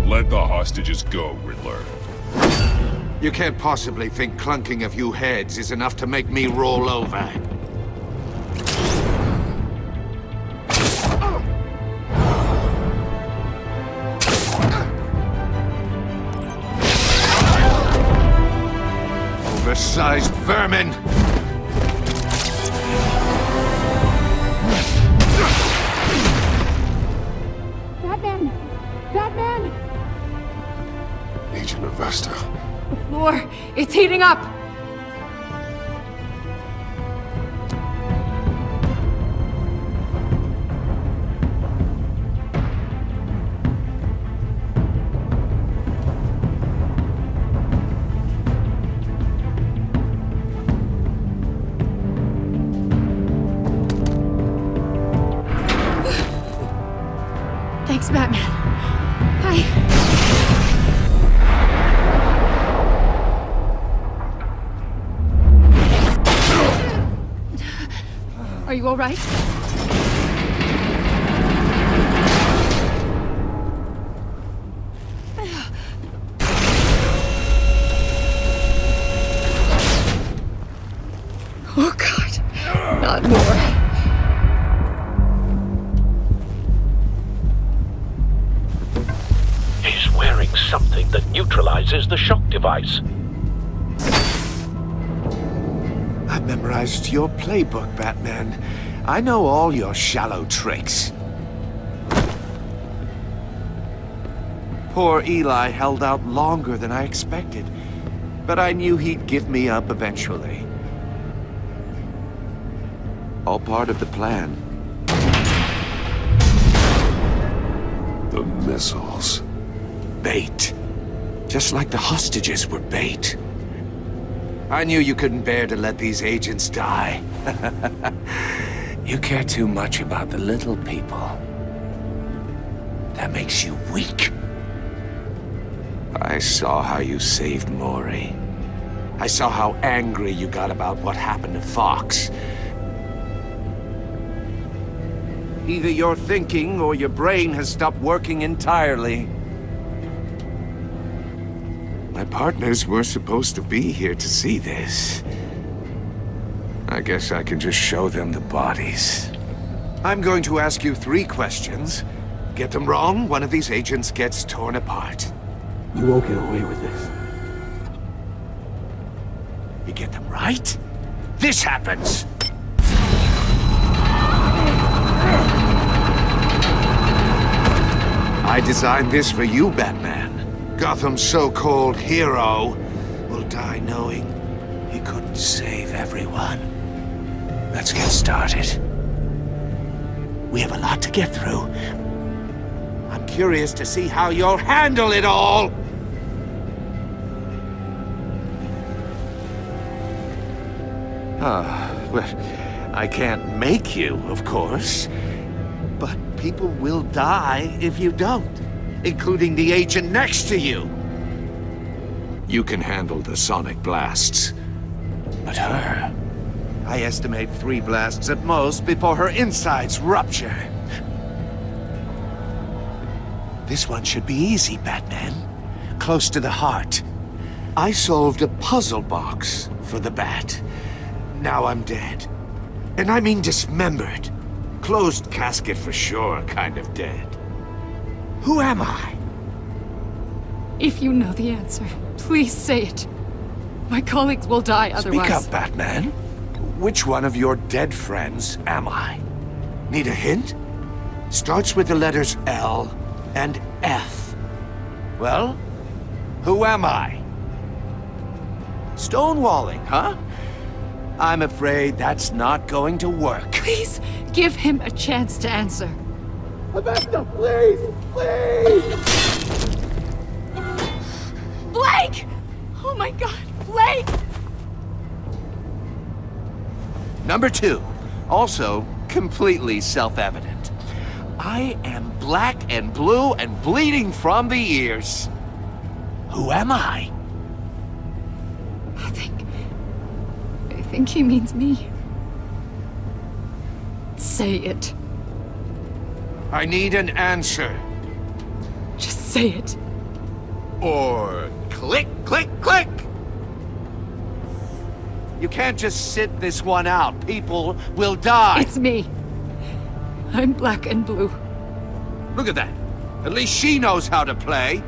Let the hostages go, Riddler. You can't possibly think clunking a few heads is enough to make me roll over. Oversized vermin! Batman! Batman! Agent Avesta. The floor, it's heating up! Thanks, Batman. Are you all right? Oh, God. Not more. He's wearing something that neutralizes the shock device. I've memorized your playbook, Batman. I know all your shallow tricks. Poor Eli held out longer than I expected, but I knew he'd give me up eventually. All part of the plan. The missiles. Bait. Just like the hostages were bait. I knew you couldn't bear to let these agents die. You care too much about the little people. That makes you weak. I saw how you saved Maury. I saw how angry you got about what happened to Fox. Either your thinking or your brain has stopped working entirely. My partners were supposed to be here to see this. I guess I can just show them the bodies. I'm going to ask you 3 questions. Get them wrong, one of these agents gets torn apart. You won't get away with this. You get them right, this happens! I designed this for you, Batman. Gotham's so-called hero will die knowing he couldn't save everyone. Let's get started. We have a lot to get through. I'm curious to see how you'll handle it all! Well, I can't make you, of course. But people will die if you don't, including the agent next to you. You can handle the sonic blasts. But her... I estimate 3 blasts at most before her insides rupture. This one should be easy, Batman. Close to the heart. I solved a puzzle box for the Bat. Now I'm dead. And I mean dismembered. Closed casket for sure, kind of dead. Who am I? If you know the answer, please say it. My colleagues will die otherwise. Speak up, Batman. Which one of your dead friends am I? Need a hint? Starts with the letters L and F. Well, who am I? Stonewalling, huh? I'm afraid that's not going to work. Please, give him a chance to answer. Augusta, please! Please! Blake! Oh my God, Blake! Number 2, also completely self-evident. I am black and blue and bleeding from the ears. Who am I? I think he means me. Say it. I need an answer. Just say it. Or click, click, click! You can't just sit this one out. People will die. It's me. I'm black and blue. Look at that. At least she knows how to play.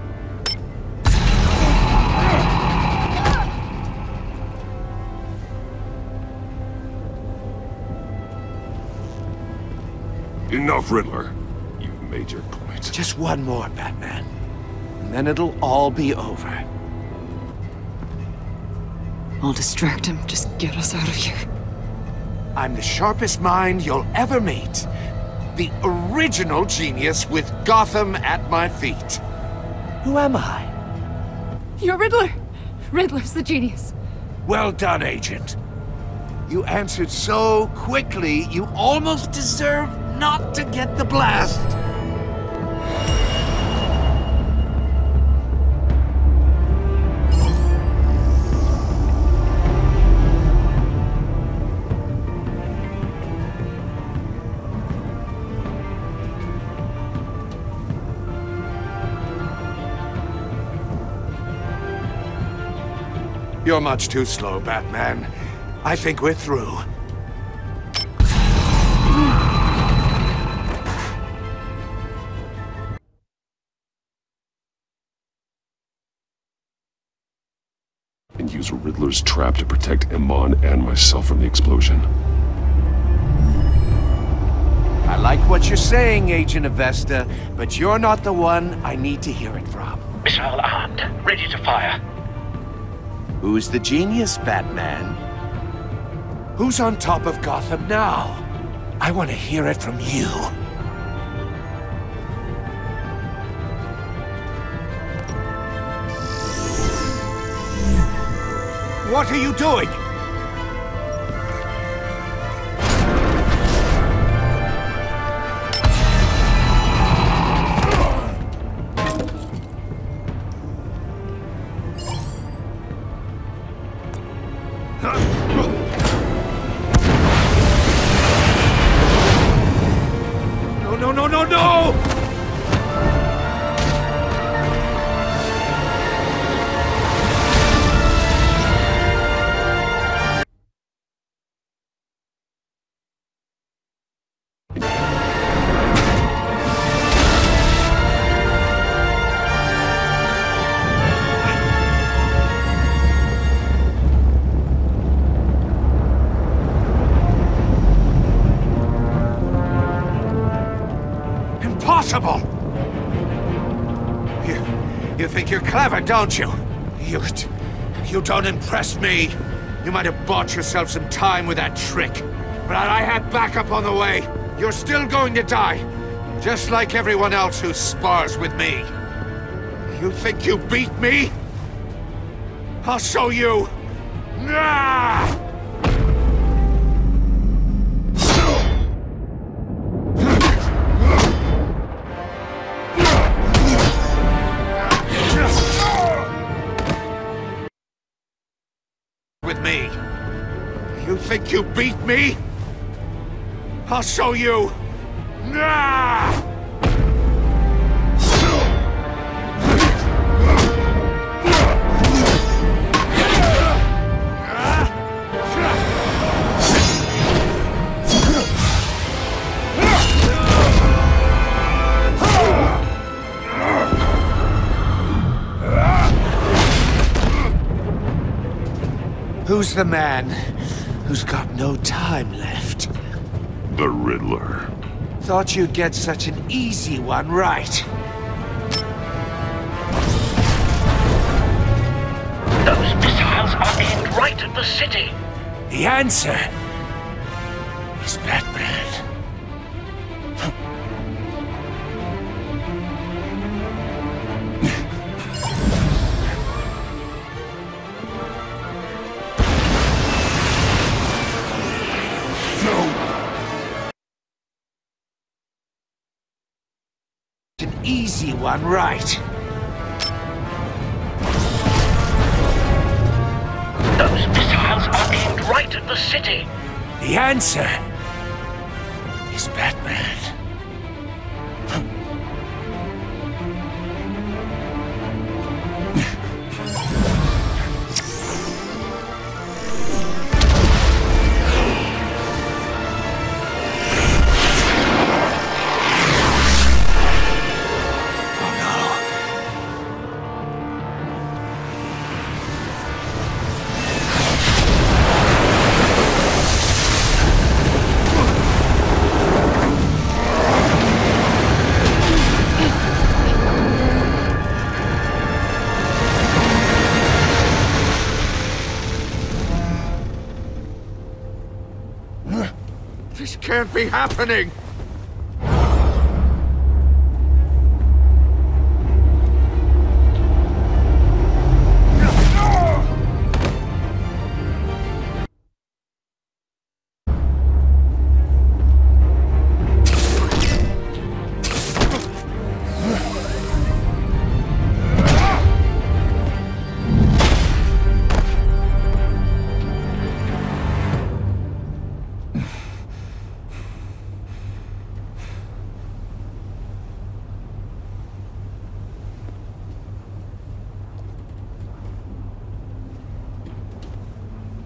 Enough, Riddler. You've made your point. Just one more, Batman. And then it'll all be over. I'll distract him. Just get us out of here. I'm the sharpest mind you'll ever meet. The original genius with Gotham at my feet. Who am I? You're Riddler. Riddler's the genius. Well done, Agent. You answered so quickly, you almost deserve not to get the blast. You're much too slow, Batman. I think we're through. And use Riddler's trap to protect Iman and myself from the explosion. I like what you're saying, Agent Avesta, but you're not the one I need to hear it from. Missile armed, ready to fire. Who's the genius, Batman? Who's on top of Gotham now? I want to hear it from you. What are you doing? No! Impossible! You think you're clever, don't you? You don't impress me. You might have bought yourself some time with that trick, but I had backup on the way. You're still going to die, just like everyone else who spars with me. You think you beat me? I'll show you. Ah! With me. You think you beat me? I'll show you. Ah! Who's the man who's got no time left? The Riddler. Thought you'd get such an easy one right. Those missiles are aimed right at the city. The answer is Batman. An easy one right. Those missiles are aimed right at the city. The answer is Batman. This can't be happening!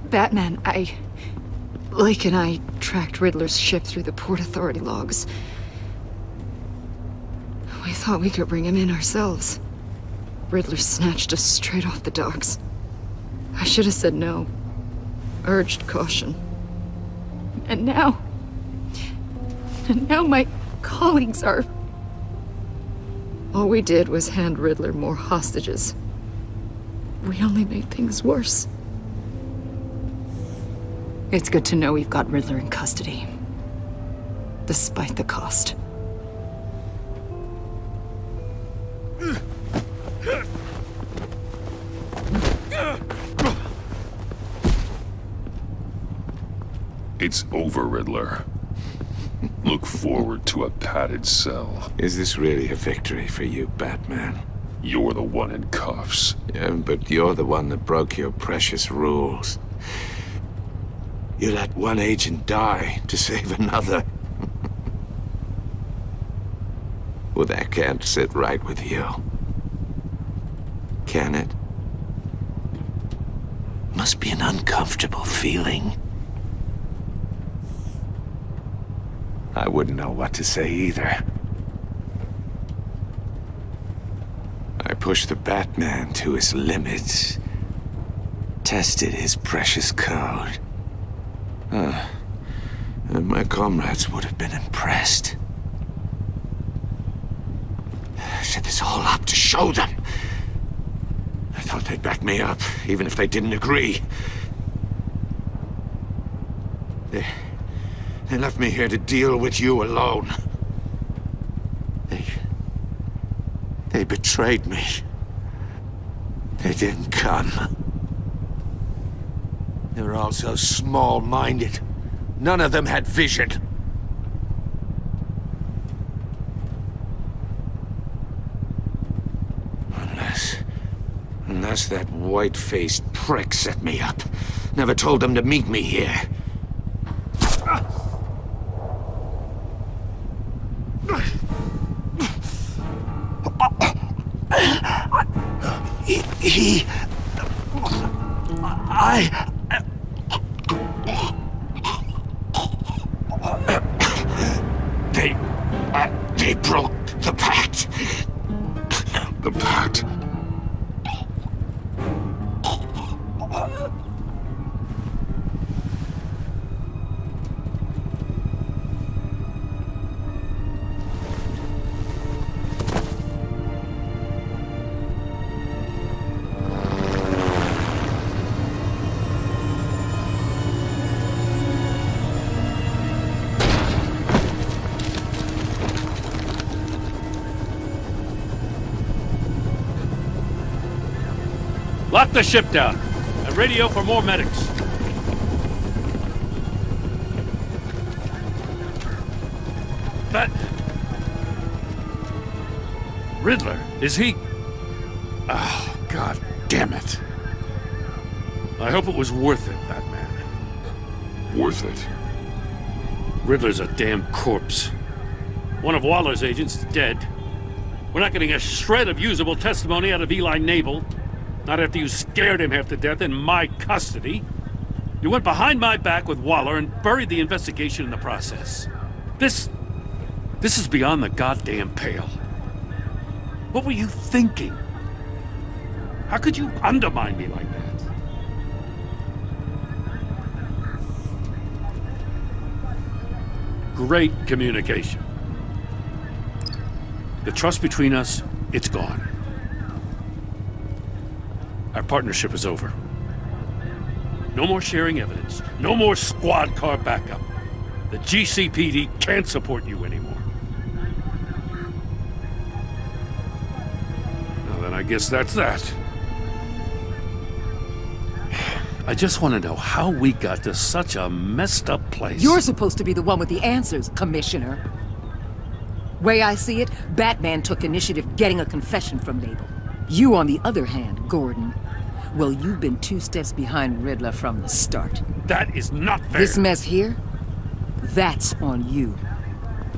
Batman, Lake and I tracked Riddler's ship through the Port Authority logs. We thought we could bring him in ourselves. Riddler snatched us straight off the docks. I should have said no. Urged caution. And now And now my colleagues are... All we did was hand Riddler more hostages. We only made things worse. It's good to know we've got Riddler in custody. Despite the cost. It's over, Riddler. Look forward to a padded cell. Is this really a victory for you, Batman? You're the one in cuffs. Yeah, but you're the one that broke your precious rules. You let one agent die to save another. Well, that can't sit right with you. Can it? Must be an uncomfortable feeling. I wouldn't know what to say either. I pushed the Batman to his limits. Tested his precious code. And my comrades would have been impressed. I set this all up to show them. I thought they'd back me up, even if they didn't agree. They left me here to deal with you alone. They betrayed me. They didn't come. They were all so small-minded. None of them had vision. Unless that white-faced prick set me up. Never told them to meet me here. They broke the pact. The pact? Lock the ship down and radio for more medics. Riddler, is he... Oh, God damn it. I hope it was worth it, Batman. Worth it? Riddler's a damn corpse. One of Waller's agents is dead. We're not getting a shred of usable testimony out of Eli Nabel. Not after you scared him half to death in my custody. You went behind my back with Waller and buried the investigation in the process. This is beyond the goddamn pale. What were you thinking? How could you undermine me like that? Great communication. The trust between us, it's gone. Our partnership is over. No more sharing evidence. No more squad car backup. The GCPD can't support you anymore. Well, then I guess that's that. I just want to know how we got to such a messed up place. You're supposed to be the one with the answers, Commissioner. Way I see it, Batman took initiative getting a confession from Nabel. You, on the other hand, Gordon, well, you've been 2 steps behind Riddler from the start. That is not fair. This mess here, that's on you.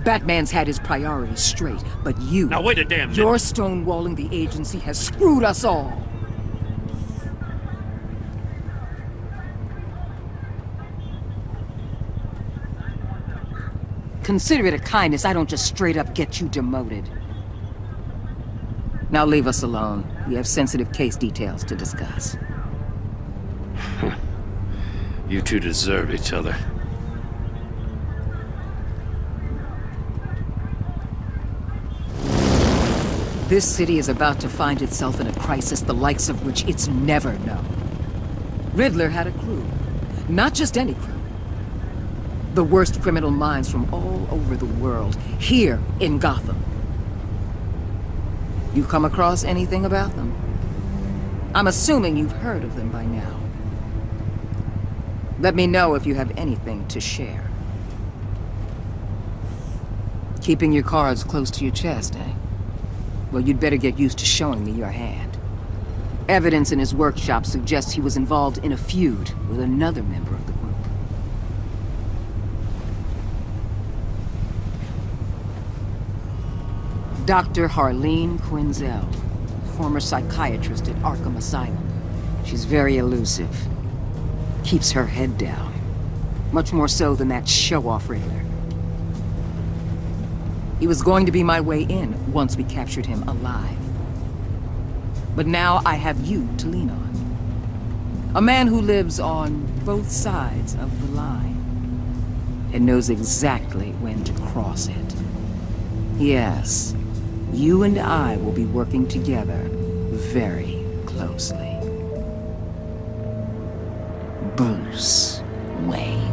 Batman's had his priorities straight, but you... Now wait a damn minute. Your stonewalling the agency has screwed us all. Consider it a kindness I don't just straight up get you demoted. Now leave us alone. We have sensitive case details to discuss. You two deserve each other. This city is about to find itself in a crisis the likes of which it's never known. Riddler had a crew. Not just any crew. The worst criminal minds from all over the world, here in Gotham. You come across anything about them? I'm assuming you've heard of them by now. Let me know if you have anything to share. Keeping your cards close to your chest, eh? Well, you'd better get used to showing me your hand. Evidence in his workshop suggests he was involved in a feud with another member of the group. Dr. Harleen Quinzel, former psychiatrist at Arkham Asylum. She's very elusive. Keeps her head down. Much more so than that show-off Riddler. He was going to be my way in once we captured him alive. But now I have you to lean on. A man who lives on both sides of the line and knows exactly when to cross it. Yes, you and I will be working together very closely. Bruce Wayne.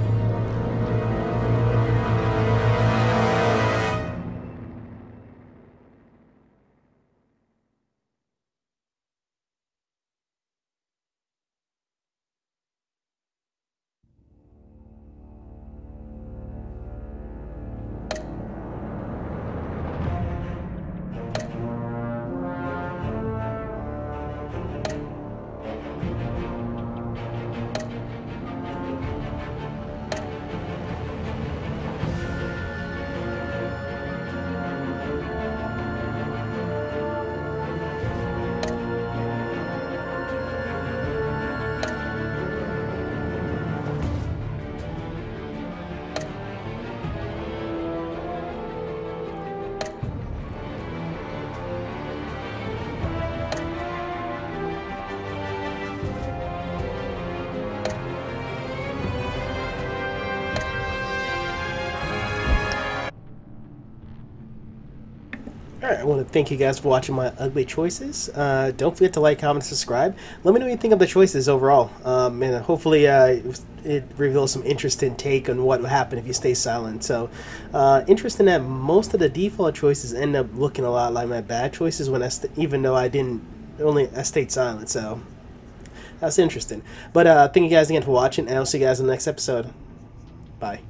Alright, I want to thank you guys for watching my ugly choices. Don't forget to like, comment, and subscribe. Let me know what you think of the choices overall. And hopefully it reveals some interesting take on what will happen if you stay silent. So, interesting that most of the default choices end up looking a lot like my bad choices when even though I stayed silent. So, that's interesting. But thank you guys again for watching, and I'll see you guys in the next episode. Bye.